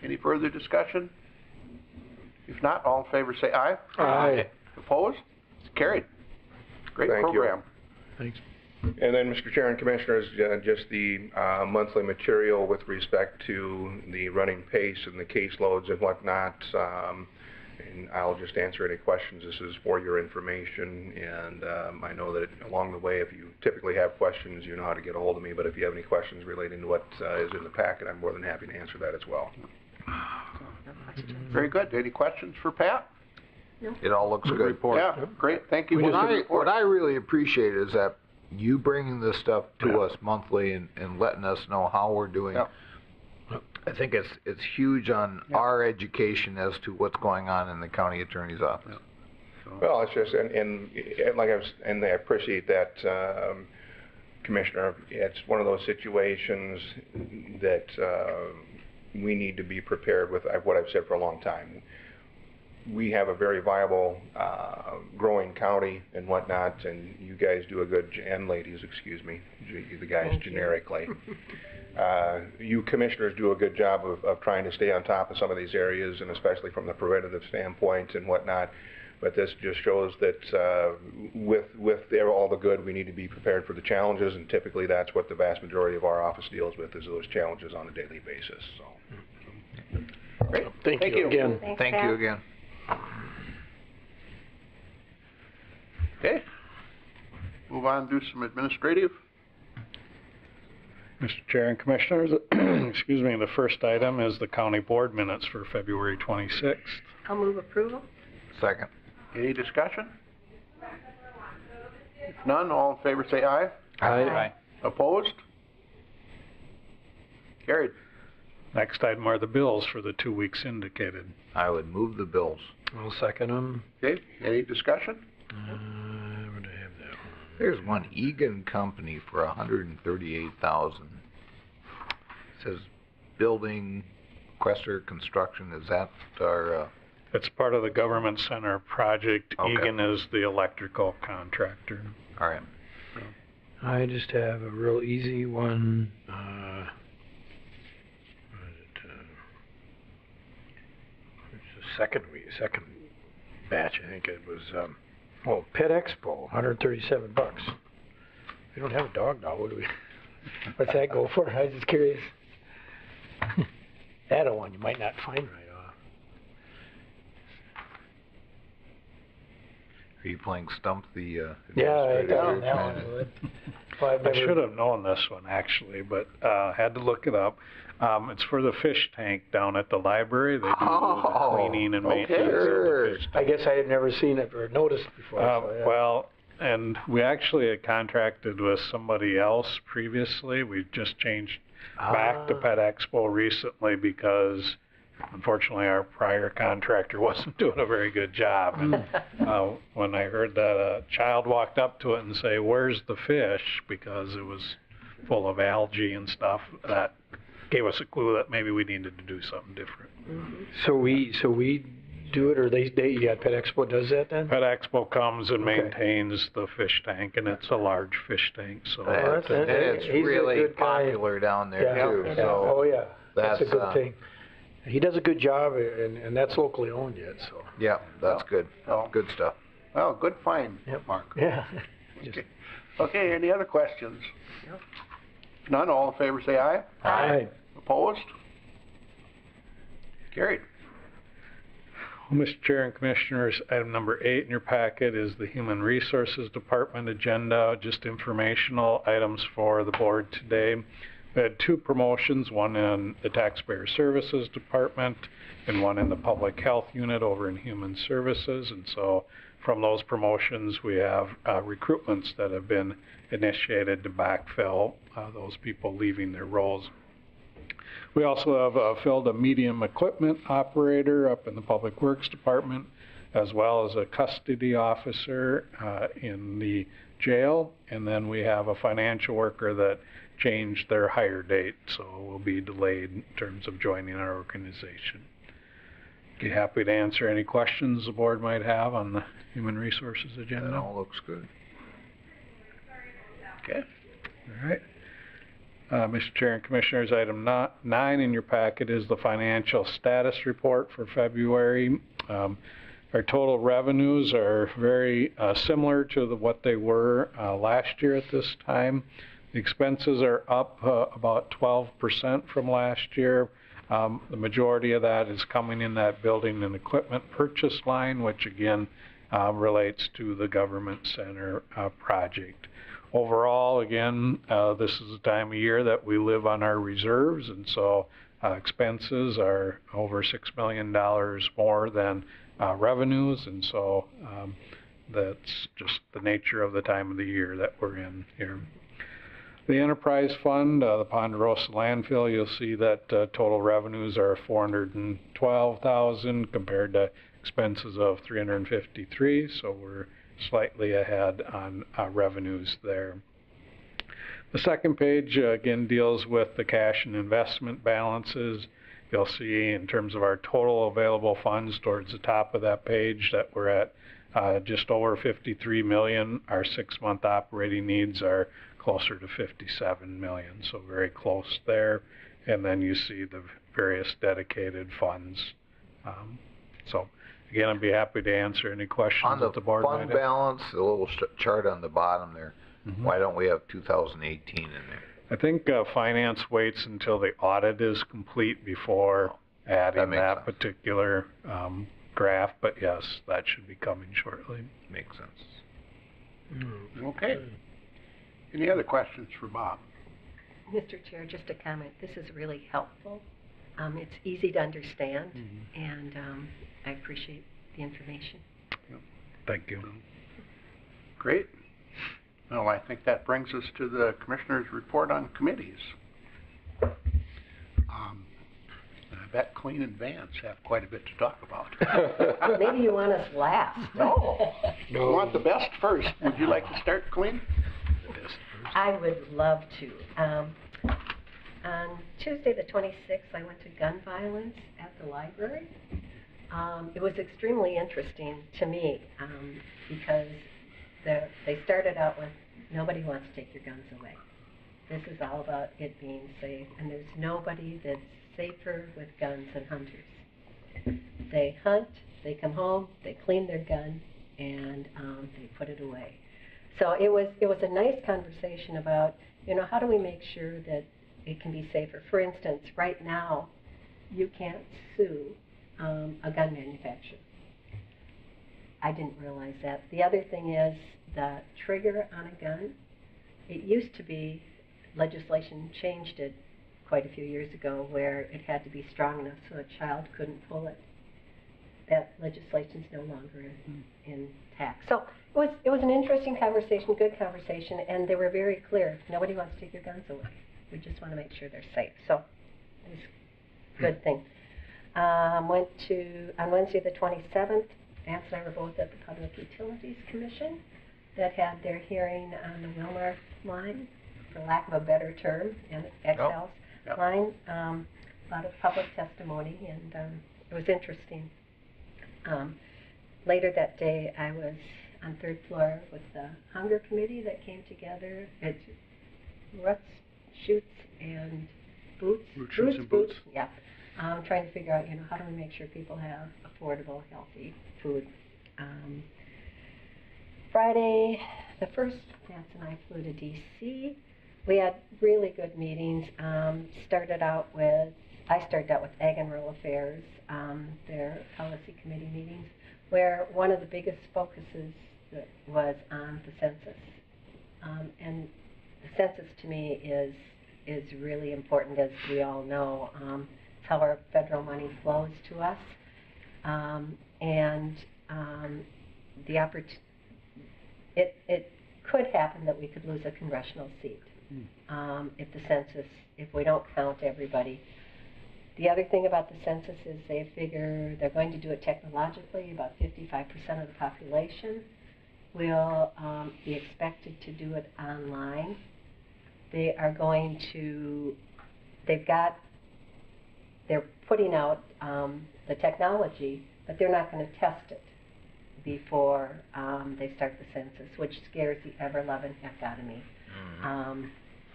Any further discussion? If not, all in favor say aye. Aye. Opposed? It's carried. Great Thank you. program. Thanks. And then, Mr. Chair and Commissioners, just the monthly material with respect to the running pace and the caseloads and whatnot. And I'll just answer any questions. This is for your information. And I know that along the way, if you typically have questions, you know how to get a hold of me. But if you have any questions relating to what is in the packet, I'm more than happy to answer that as well. Very good. Any questions for Pat? It all looks good. Yeah, great. Thank you. for the report. What I really appreciate is that you bringing this stuff to us monthly and letting us know how we're doing. Yeah. I think it's huge on our education as to what's going on in the county attorney's office. Well, it's just, and like I appreciate that, Commissioner. It's one of those situations that we need to be prepared with. What I've said for a long time. We have a very viable, growing county and whatnot, and you guys do a good, and ladies, excuse me, the guys generically. You commissioners do a good job of trying to stay on top of some of these areas, and especially from the preventative standpoint and whatnot. But this just shows that with all the good, we need to be prepared for the challenges, and typically that's what the vast majority of our office deals with, is those challenges on a daily basis. So. Great. Thank you again. Thanks, Thank Pat. you again. Okay. Move on, do some administrative. Mr. Chair and Commissioners, excuse me, the first item is the county board minutes for February 26th. I'll move approval. Second. Any discussion? If none, all in favor say aye. Aye. Opposed? Carried. Next item are the bills for the 2 weeks indicated. I would move the bills. I'll second them. Okay, any discussion? Where do I have that one? There's one Egan Company for $138,000. Says building, Questor Construction. Is that our? It's part of the government center project. Okay. Egan is the electrical contractor. All right. I just have a real easy one. It's the second batch, I think it was, Pet Expo, $137. We don't have a dog now, what do we, what's that go for? I was just curious. That one you might not find right off. Are you playing Stump the Yeah, I administrator found here? that one. Well, I've I never- should have known this one actually, but had to look it up. It's for the fish tank down at the library. They do the cleaning and maintenance of the fish I guess I had never seen it or noticed before. So, yeah. Well, and we actually had contracted with somebody else previously. We just changed back to Pet Expo recently because unfortunately our prior contractor wasn't doing a very good job. And when I heard that a child walked up to it and say, "Where's the fish?" because it was full of algae and stuff, that gave us a clue that maybe we needed to do something different. So we do it, or Pet Expo does that then? Pet Expo comes and Okay. maintains the fish tank, and it's a large fish tank, so. And it's He's a really good guy. popular down there Yeah, too. yeah. So Oh, yeah, that's a that's, good thing. He does a good job, and that's locally owned yet, so. yeah, that's good. Oh. Good stuff. Well, good find, Yep. Mark. Yeah. Okay, any other questions? None, all in favor say aye. Aye. Opposed? Carried. Mr. Chair and Commissioners, item number 8 in your packet is the Human Resources Department agenda, just informational items for the board today. We had 2 promotions, one in the Taxpayer Services Department and one in the Public Health Unit over in Human Services. And so from those promotions, we have recruitments that have been initiated to backfill those people leaving their roles. We also have filled a medium equipment operator up in the Public Works Department, as well as a custody officer in the jail. And then we have a financial worker that changed their hire date, so will be delayed in terms of joining our organization. Be happy to answer any questions the board might have on the Human Resources agenda. That all looks good. Okay. All right. Mr. Chair and Commissioners, item 9 in your packet is the financial status report for February. Our total revenues are very similar to what they were last year at this time. The expenses are up about 12% from last year. The majority of that is coming in that building and equipment purchase line, which again relates to the government center project. Overall, again, this is the time of year that we live on our reserves, and so expenses are over $6 million more than revenues, and so that's just the nature of the time of the year that we're in here. The enterprise fund, the Ponderosa landfill, you'll see that total revenues are $412,000 compared to expenses of $353, so we're slightly ahead on revenues there. The second page again deals with the cash and investment balances. You'll see in terms of our total available funds towards the top of that page that we're at just over 53 million. Our 6-month operating needs are closer to 57 million, so very close there. And then you see the various dedicated funds. So again, I'd be happy to answer any questions that the board might have. On the fund balance, the little chart on the bottom there, why don't we have 2018 in there? I think finance waits until the audit is complete before adding that particular graph, but yes, that should be coming shortly. Makes sense. Okay. Any other questions for Bob? Mr. Chair, just a comment. This is really helpful. It's easy to understand, and I appreciate the information. Thank you. Great. Well, I think that brings us to the Commissioner's report on committees. I bet Clean and Vance have quite a bit to talk about. Maybe you want us last. No. You want the best first. Would you like to start, Clean? I would love to. On Tuesday the 26th, I went to gun violence at the library. It was extremely interesting to me because they started out with, nobody wants to take your guns away. This is all about it being safe, and there's nobody that's safer with guns than hunters. They hunt, they come home, they clean their gun, and they put it away. So it was a nice conversation about, how do we make sure that it can be safer? For instance, right now, you can't sue a gun manufacturer. I didn't realize that. The other thing is the trigger on a gun. It used to be, legislation changed it quite a few years ago, where it had to be strong enough so a child couldn't pull it. That legislation's no longer intact. So it was an interesting conversation, good conversation, and they were very clear. Nobody wants to take your guns away. We just want to make sure they're safe. So it was a good thing. On Wednesday the 27th, Vance and I were both at the Public Utilities Commission that had their hearing on the Wilmar line, for lack of a better term, and XL's line. A lot of public testimony, and it was interesting. Later that day, I was on 3rd floor with the Hunger Committee that came together. It's Roots, Shoots, and Boots. Shoots, and Boots. Yeah. Trying to figure out, how do we make sure people have affordable, healthy food. Friday, the 1st, Vance and I flew to D.C. We had really good meetings. Started out with I started out with Ag and Rural Affairs, their policy committee meetings, where one of the biggest focuses was on the census. And the census to me is really important, as we all know. It's how our federal money flows to us. It could happen that we could lose a congressional seat if we don't count everybody. The other thing about the census is they figure they're going to do it technologically. About 55% of the population will be expected to do it online. They're putting out the technology, but they're not going to test it before they start the census, which scares the ever-loving heck out of me.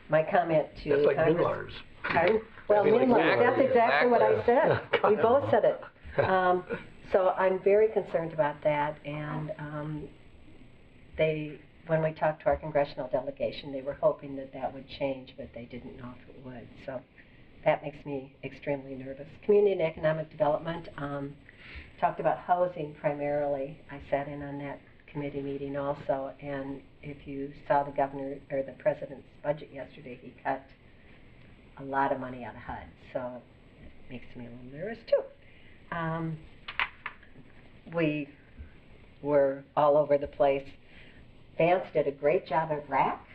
My comment to That's like Congress... Minlars. Pardon? Well, Minlars, that's exactly what I said. We both said it. So I'm very concerned about that, and when we talked to our congressional delegation, they were hoping that would change, but they didn't know if it would. So that makes me extremely nervous. Community and economic development, talked about housing primarily. I sat in on that committee meeting also, and if you saw the governor or the president's budget yesterday, he cut a lot of money out of HUD, so it makes me a little nervous too. We were all over the place. Vance did a great job at RAC.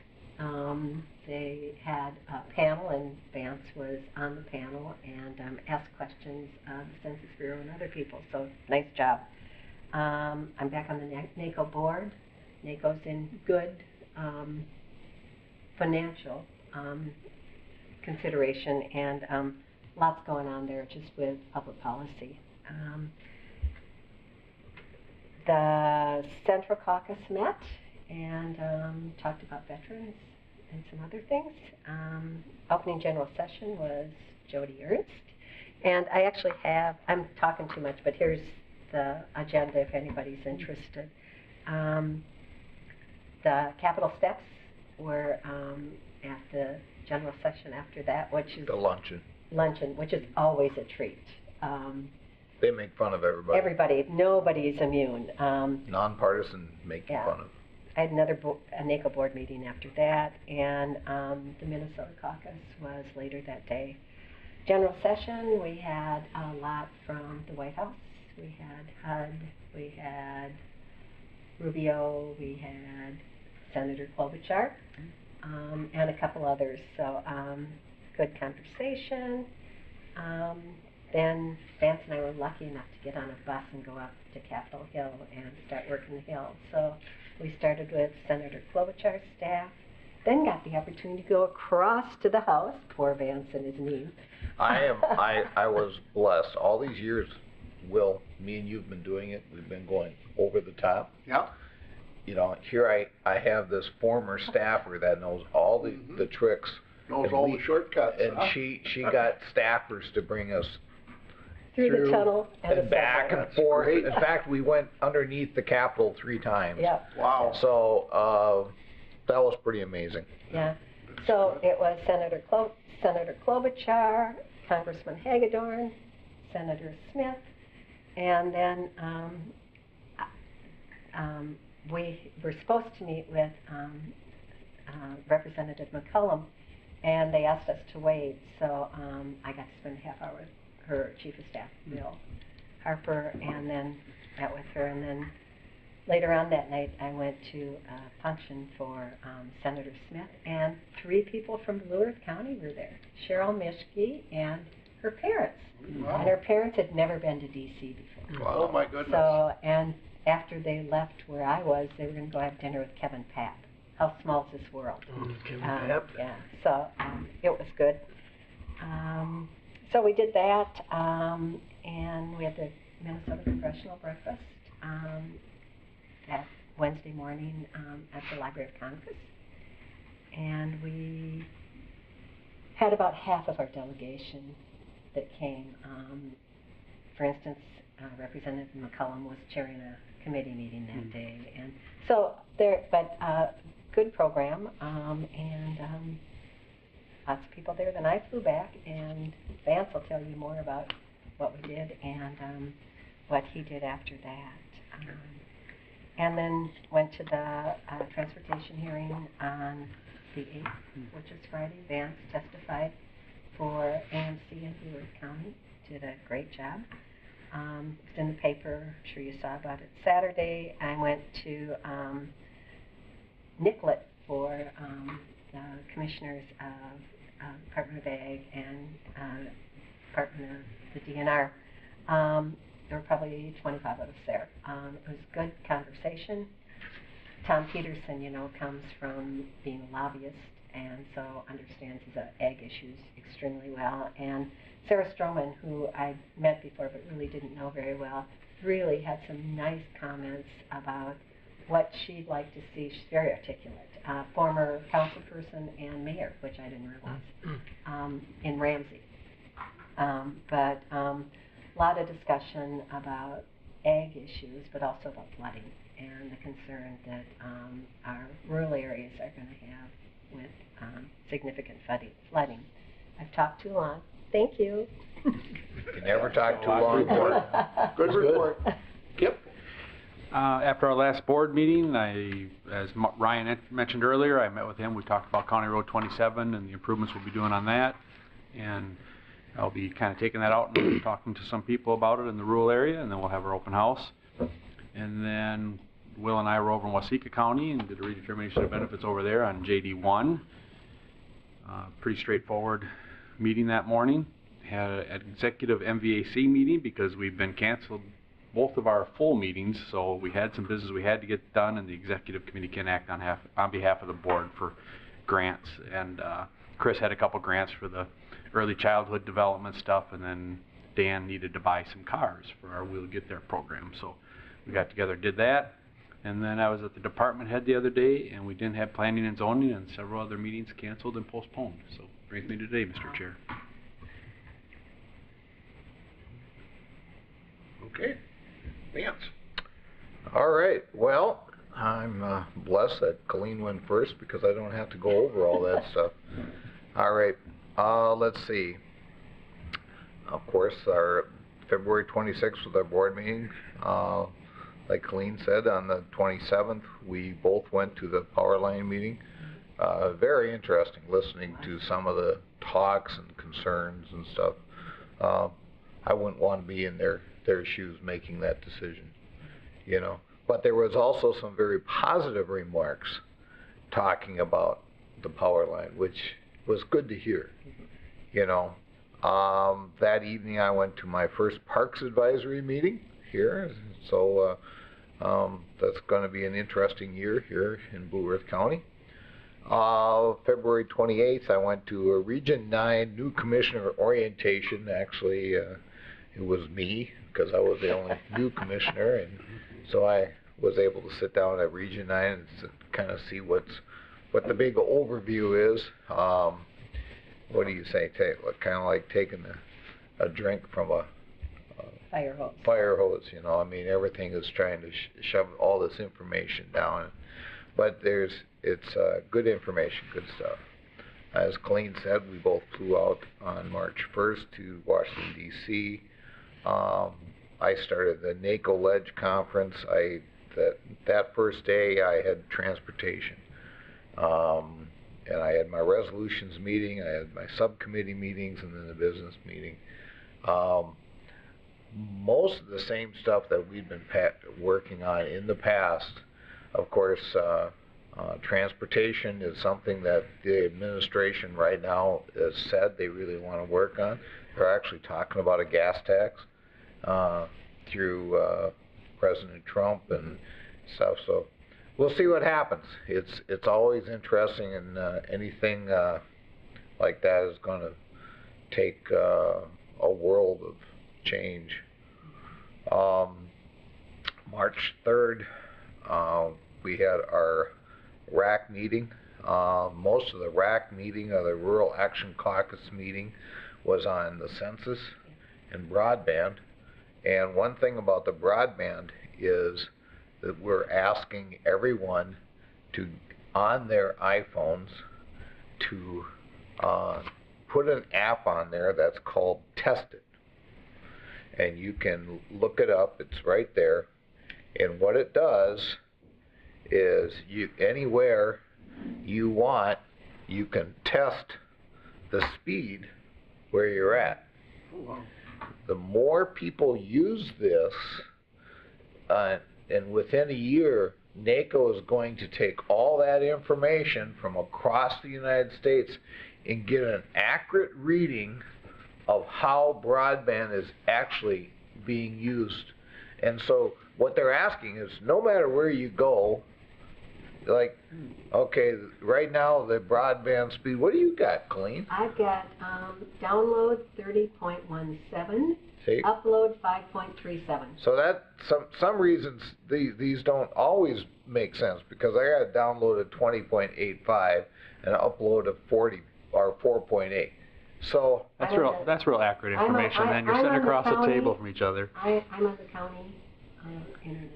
They had a panel, and Vance was on the panel and asked questions of the Census Bureau and other people, so nice job. I'm back on the NACO board. NACO's in good financial consideration, and lots going on there just with public policy. The Central Caucus met and talked about veterans and some other things. Opening general session was Jody Ernst. And I actually I'm talking too much, but here's the agenda if anybody's interested. The Capitol steps were at the general session after that, which is... The luncheon. Luncheon, which is always a treat. They make fun of everybody. Everybody, nobody's immune. Nonpartisan making fun of. I had another a NACO board meeting after that, and the Minnesota caucus was later that day. General session, we had a lot from the White House. We had HUD, we had Rubio, we had Senator Klobuchar, and a couple others. So good conversation. Then Vance and I were lucky enough to get on a bus and go up to Capitol Hill and start working the Hill. So we started with Senator Klobuchar's staff, then got the opportunity to go across to the House. Poor Vance and his knee. I was blessed. All these years, Will, me and you've been doing it. We've been going over the top. Yeah. You know, here I have this former staffer that knows all the tricks. Knows all the shortcuts. And she got staffers to bring us through the tunnel and back and forth. In fact, we went underneath the Capitol 3 times. Yeah. Wow. So that was pretty amazing. Yeah. So it was Senator Klobuchar, Congressman Hagedorn, Senator Smith, and then we were supposed to meet with Representative McCollum, and they asked us to wait, so I got to spend a half hour with her Chief of Staff, Bill Harper, and then met with her, and then later on that night I went to a function for Senator Smith, and 3 people from Blue Earth County were there, Cheryl Mischke and her parents. Wow. And her parents had never been to D.C. before. Wow. Oh my goodness. So, and after they left where I was, they were going to go have dinner with Kevin Papp. How small is this world? Kevin Papp. Yeah, so it was good. So we did that, and we had the Minnesota Congressional Breakfast that Wednesday morning at the Library of Congress. And we had about half of our delegation that came. For instance, Representative McCollum was chairing a committee meeting that day. And so good program, and lots of people there. Then I flew back, and Vance will tell you more about what we did and what he did after that. And then went to the transportation hearing on the 8th, which is Friday. Vance testified for AMC in Blue Earth County. Did a great job. It's in the paper. I'm sure you saw about it. Saturday, I went to Nicollet for the commissioners of Department of Ag and Department of the DNR. There were probably 25 of us there. It was good conversation. Tom Peterson, you know, comes from being a lobbyist and so understands the ag issues extremely well. And Sarah Stroman, who I met before but really didn't know very well, really had some nice comments about what she'd like to see. She's very articulate. Former councilperson and mayor, which I didn't realize, in Ramsey. But a lot of discussion about ag issues, but also about flooding and the concern that our rural areas are going to have with significant flooding. I've talked too long. Thank you. You never talk too long. Good report. Kip? After our last board meeting, as Ryan mentioned earlier, I met with him. We talked about County Road 27 and the improvements we'll be doing on that. And I'll be kind of taking that out and talking to some people about it in the rural area, and then we'll have our open house. And then Will and I were over in Waseca County and did a redetermination of benefits over there on JD1. Pretty straightforward meeting that morning. Had an executive MVAC meeting because we've been canceled both of our full meetings, so we had some business we had to get done, and the executive committee can act on behalf of the board for grants. And Chris had a couple grants for the early childhood development stuff, and then Dan needed to buy some cars for our We'll Get There program. So we got together, did that, and then I was at the department head the other day, and we didn't have planning and zoning, and several other meetings canceled and postponed. So brings me today, Mr. Chair. Okay. Vance? All right, well, I'm blessed that Colleen went first because I don't have to go over all that stuff. All right, let's see. Of course, our February 26th was our board meeting. Like Colleen said, on the 27th, we both went to the power line meeting. Very interesting listening to some of the talks and concerns and stuff. I wouldn't want to be in their shoes making that decision, you know. But there was also some very positive remarks talking about the power line, which was good to hear, you know. That evening I went to my first Parks Advisory meeting here, so that's going to be an interesting year here in Blue Earth County. February 28th I went to a Region 9 new commissioner orientation. Actually, it was me, because I was the only new commissioner, and so I was able to sit down at Region 9 and kind of see what the big overview is. What do you say? Kind of like taking a drink from a fire hose, you know. I mean, everything is trying to shove all this information down, but it's good information, good stuff. As Colleen said, we both flew out on March 1st to Washington, D.C. I started the NACO Ledge Conference. That first day I had transportation. And I had my resolutions meeting, I had my subcommittee meetings, and then the business meeting. Most of the same stuff that we've been working on in the past. Of course, transportation is something that the administration right now has said they really want to work on. They're actually talking about a gas tax through President Trump and stuff. So we'll see what happens. It's always interesting, and anything like that is going to take a world of change. March 3rd, we had our RAC meeting. Most of the RAC meeting, or the Rural Action Caucus meeting, was on the census and broadband. And one thing about the broadband is that we're asking everyone to, on their iPhones, to put an app on there that's called Test It. And you can look it up, it's right there. And what it does is anywhere you want, you can test the speed where you're at. The more people use this, and within a year, NACO is going to take all that information from across the United States and get an accurate reading of how broadband is actually being used. And so what they're asking is, no matter where you go, like, okay, right now the broadband speed, what do you got, Colleen? I've got download 30.17, upload 5.37. So that, some reasons these don't always make sense, because I got downloaded 20.85 and upload of 40 or 4.8. So That's real accurate information, then you're sitting across the table from each other. I'm on the county internet.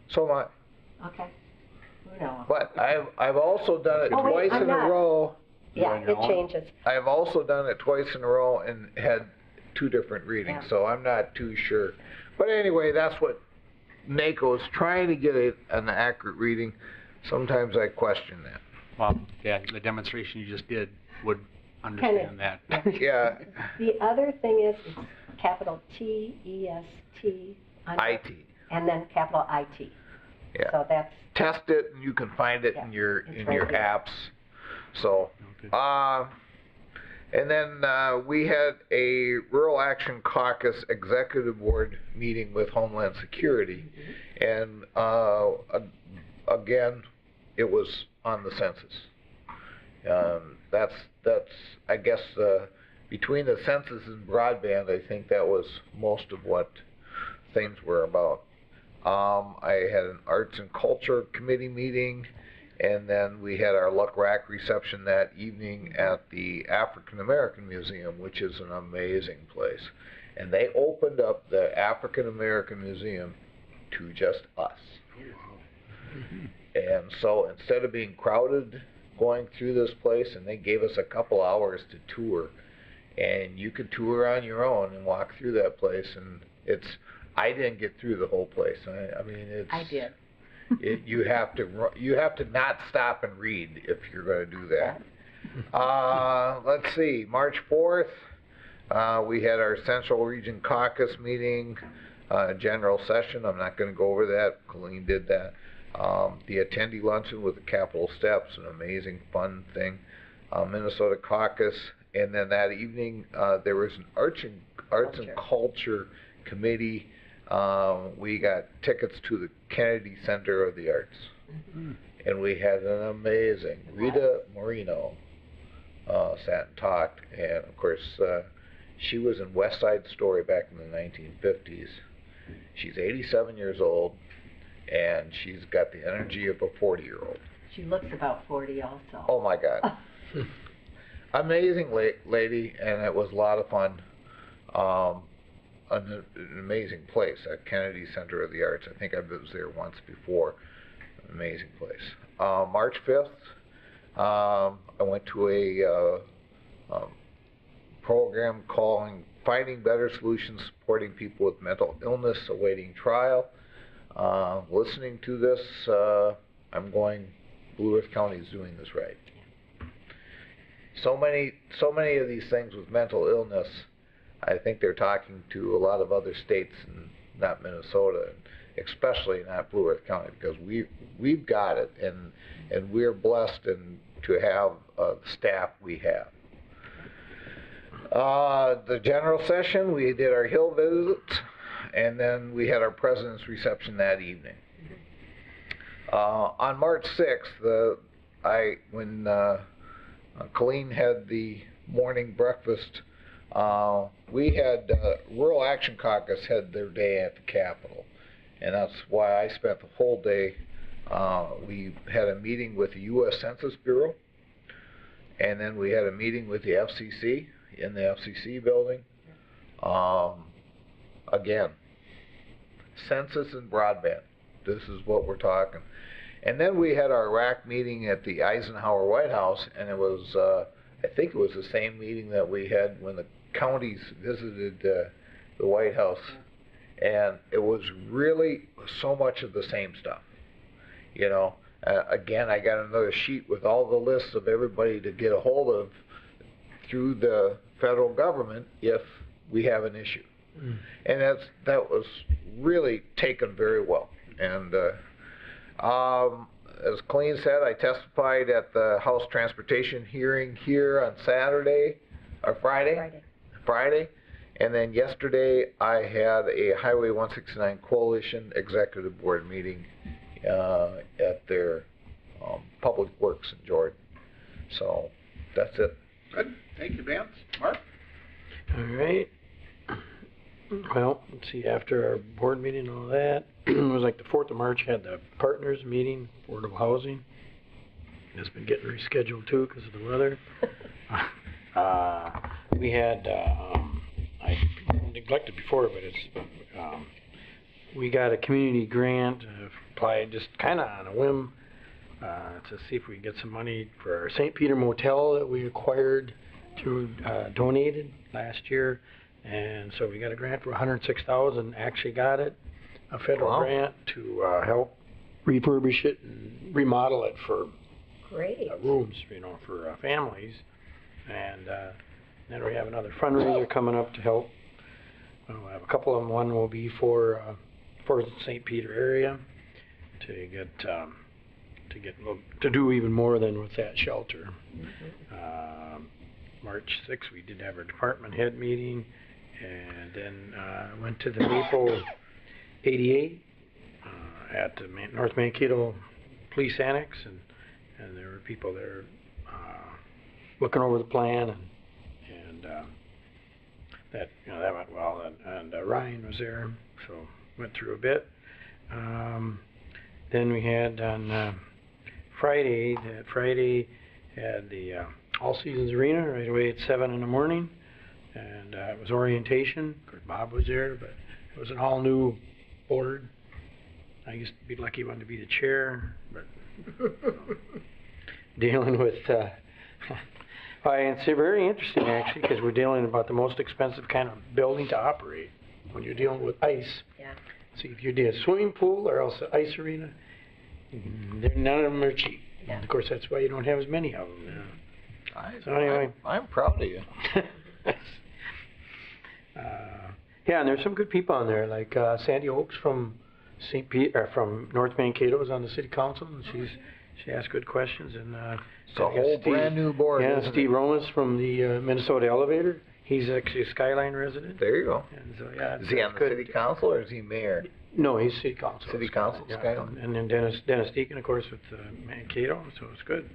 So am I. Okay. No. But I've also done it twice in a row. Yeah, it changes. I've also done it twice in a row and had two different readings, so I'm not too sure. But anyway, that's what NACO is trying to get an accurate reading. Sometimes I question that. Well, yeah, the demonstration you just did would understand that. Yeah. The other thing is, it's capital T-E-S-T. IT. And then capital I-T. Yeah. So that's... Test it, and you can find it in your apps. So, and then we had a Rural Action Caucus Executive Board meeting with Homeland Security, and again, it was on the census. That's I guess between the census and broadband, I think that was most of what things were about. I had an Arts and Culture Committee meeting, and then we had our Luck Rack reception that evening at the African American Museum, which is an amazing place. And they opened up the African American Museum to just us. And so instead of being crowded going through this place, and they gave us a couple hours to tour, and you could tour on your own and walk through that place, and I didn't get through the whole place. I mean, I did. You have to not stop and read if you're going to do that. Let's see, March 4th, we had our Central Region Caucus meeting, general session. I'm not going to go over that. Colleen did that. The attendee luncheon with the Capitol Steps, an amazing fun thing. Minnesota Caucus, and then that evening there was an arts and culture committee. We got tickets to the Kennedy Center of the Arts, and we had an amazing Rita Moreno sat and talked, and of course she was in West Side Story back in the 1950s. She's 87 years old, and she's got the energy of a 40-year-old. She looks about 40 also. Oh my God. Amazing lady, and it was a lot of fun. An amazing place, at Kennedy Center of the Arts. I think I was there once before. An amazing place. March 5th, I went to a program calling Finding Better Solutions Supporting People with Mental Illness Awaiting Trial. Listening to this, I'm going, Blue Earth County is doing this right. So many of these things with mental illness, I think they're talking to a lot of other states and not Minnesota, and especially not Blue Earth County, because we've got it, and we're blessed to have the staff we have. The general session, we did our Hill visit, and then we had our president's reception that evening. On March 6th, when Colleen had the morning breakfast, we had Rural Action Caucus had their day at the Capitol, and that's why I spent the whole day. We had a meeting with the U.S. Census Bureau, and then we had a meeting with the FCC in the FCC building. Again, census and broadband. This is what we're talking. And then we had our RAC meeting at the Eisenhower White House, and it was I think it was the same meeting that we had when the counties visited the White House. And it was really so much of the same stuff. You know, again, I got another sheet with all the lists of everybody to get a hold of through the federal government if we have an issue. And that was really taken very well. And as Colleen said, I testified at the House Transportation hearing here on Friday. And then yesterday, I had a Highway 169 Coalition Executive Board meeting at their Public Works in Jordan. So that's it. Good. Thank you, Vance. Mark? All right. Well, let's see, after our board meeting and all that, it was like the 4th of March, had the partners meeting, affordable housing. It's been getting rescheduled too because of the weather. We had, I neglected before, but it's, we got a community grant, applied just kind of on a whim, to see if we can get some money for our St. Peter Motel that we acquired through, donated last year. And so we got a grant for $106,000, actually got it, a federal grant to help refurbish it and remodel it for rooms, you know, for families. And then we have another fundraiser coming up to help. We'll have a couple of them. One will be for the St. Peter area to get to do even more than with that shelter. March 6th, we did have our department head meeting. And then went to the Maple 88 at the North Mankato Police Annex, and there were people there looking over the plan, and that went well. And Ryan was there, so went through a bit. Then we had on Friday had the All Seasons Arena right away at 7 in the morning. And it was orientation. Of course, Bob was there, but it was an all-new board. I used to be lucky one to be the chair, but dealing with, it's very interesting actually, because we're dealing about the most expensive kind of building to operate when you're dealing with ice. Yeah. So if you're doing a swimming pool or else an ice arena, none of them are cheap. Yeah. And of course, that's why you don't have as many of them. So anyway, I'm proud of you. Yeah, and there's some good people on there, like Sandy Oaks from from North Mankato is on the city council, and she asked good questions. And it's a whole brand new board. Yeah, Steve Romas from the Minnesota Elevator. He's actually a Skyline resident. There you go. And so, yeah, is he on the city council or is he mayor? No, he's city council. City council, yeah. Skyline. And then Dennis Deacon, of course, with Mankato, so it's good.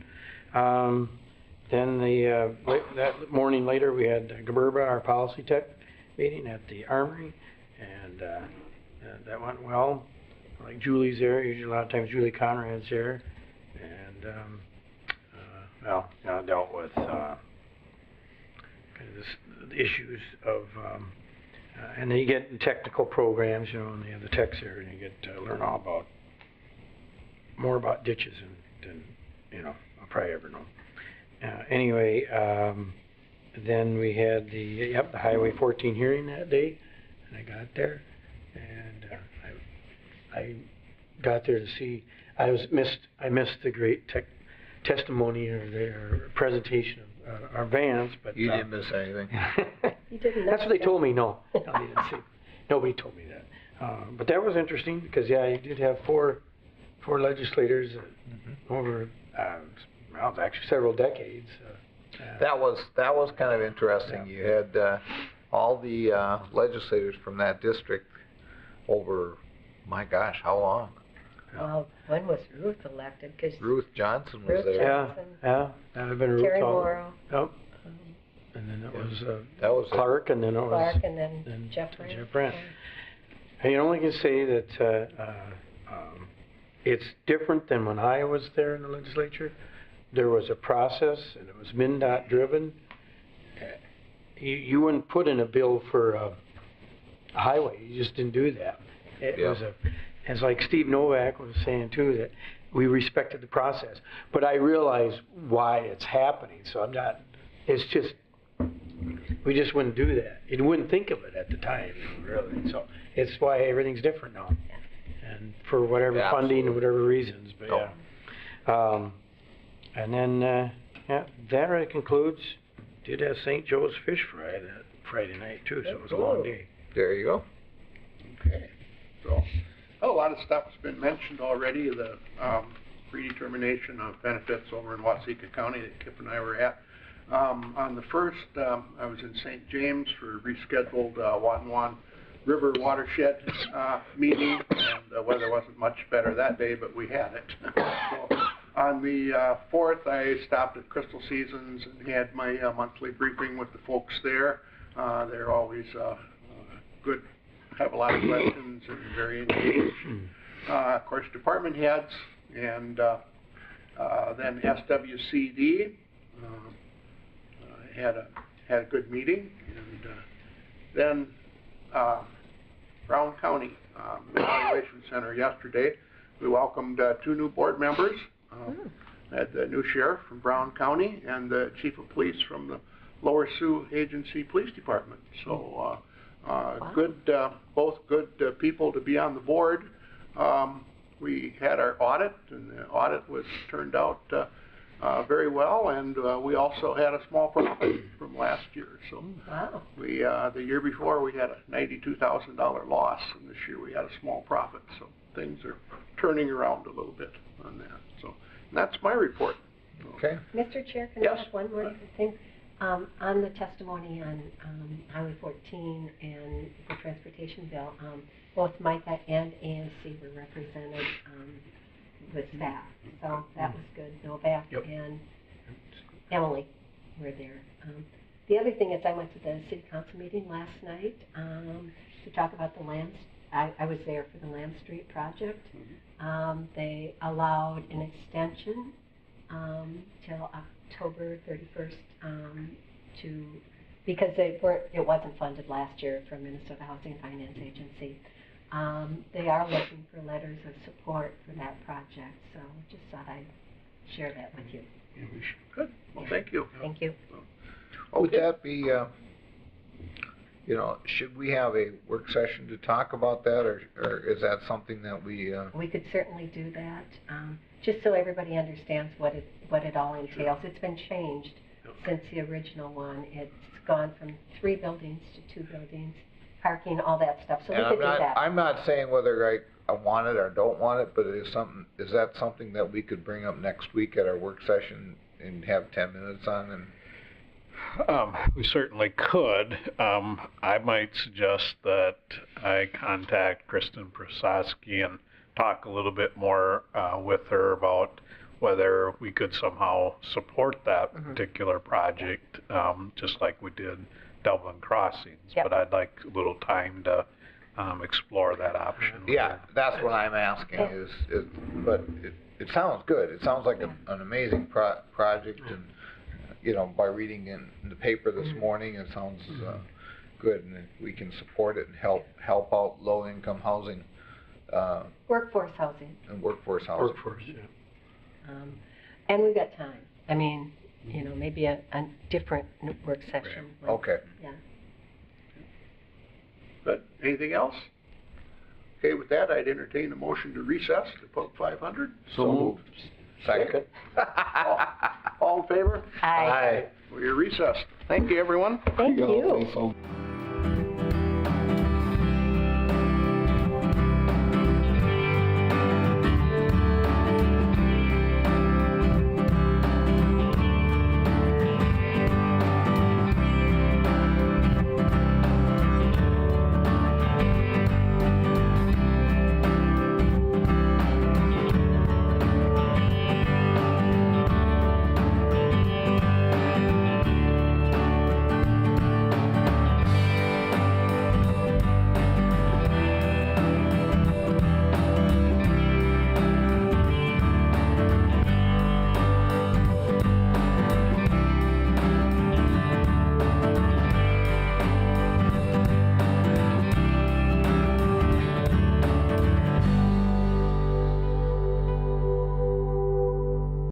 Then that morning later, we had Gaberba, our policy tech meeting at the Armory, and that went well. Like Julie's there, usually a lot of times Julie Conrad's there, and dealt with kind of the issues of, and then you get technical programs, you know, and they have the techs there, and you get to learn more about ditches than you know, I'll probably ever know. Anyway, then we had the Highway 14 hearing that day, and I got there, and I got there to see. I missed the great testimony or their presentation of our vans, but you didn't miss anything. You didn't. That's what they told me. No, they didn't see. Nobody told me that. But that was interesting because you did have four legislators over. Well, it's actually several decades. That was kind of interesting. Yeah. You had all the legislators from that district over, my gosh, how long? Well, when was Ruth elected? Ruth Johnson was there. Yeah, that would have been Ruth. Terry Morrow. Yep. And then it was Clark, and then it was Clark, and then Jeff Brandt. I can only say that it's different than when I was there in the legislature. There was a process, and it was MnDOT driven. You wouldn't put in a bill for a highway. You just didn't do that. It's like Steve Novak was saying too, that we respected the process. But I realize why it's happening, so I'm not it's just, we just wouldn't do that. You wouldn't think of it at the time, really. So it's why everything's different now. And for whatever funding and whatever reasons, but yeah. And then, yeah, that really concludes. Did have St. Joe's Fish Fry that Friday night too, so it was a long day. There you go. Okay, so, a lot of stuff's been mentioned already, the predetermination of benefits over in Waseca County that Kip and I were at. On the first, I was in St. James for rescheduled Watonwan River watershed meeting, and the weather wasn't much better that day, but we had it. So, on the 4th, I stopped at Crystal Seasons and had my monthly briefing with the folks there. They're always good, have a lot of questions and very engaged. Of course, department heads, and then SWCD had a good meeting, and then Brown County Evaluation Center yesterday. We welcomed 2 new board members. Had the new sheriff from Brown County and the chief of police from the Lower Sioux Agency Police Department. So good, both good people to be on the board. We had our audit, and the audit turned out very well, and we also had a small profit from last year. So we the year before we had a $92,000 loss, and this year we had a small profit. So things are turning around a little bit on that. So that's my report. Okay. Mr. Chair, can I have one more thing? On the testimony on Highway 14 and the transportation bill, both Micah and ANC were represented with staff, so that was good. Novak and Emily were there. The other thing is I went to the city council meeting last night to talk about the land. I was there for the Lamb Street project. They allowed an extension till October 31st because it wasn't funded last year from Minnesota Housing and Finance Agency. They are looking for letters of support for that project, so just thought I'd share that with you. Good. Well, thank you. Thank you. Would that be, you know, should we have a work session to talk about that, or is that something that we... We could certainly do that, just so everybody understands what it all entails. It's been changed since the original one. It's gone from 3 buildings to 2 buildings, parking, all that stuff, so we could do that. I'm not saying whether I want it or don't want it, but is that something that we could bring up next week at our work session and have 10 minutes on? And we certainly could. I might suggest that I contact Kristen Prosaski and talk a little bit more with her about whether we could somehow support that particular project, just like we did Dublin Crossings. But I'd like a little time to explore that option. Yeah, that's what I'm asking but it sounds good. It sounds like an amazing project, and you know, by reading in the paper this morning, it sounds good, and we can support it and help out low-income housing. Workforce housing. And workforce housing. Workforce, yeah. And we've got time. I mean, you know, maybe a different work session. Okay. Yeah. Good. Anything else? Okay, with that, I'd entertain a motion to recess to Pub 500. So moved. Second. All in favor? Aye. Well, you're recessed. Thank you, everyone. Thank you.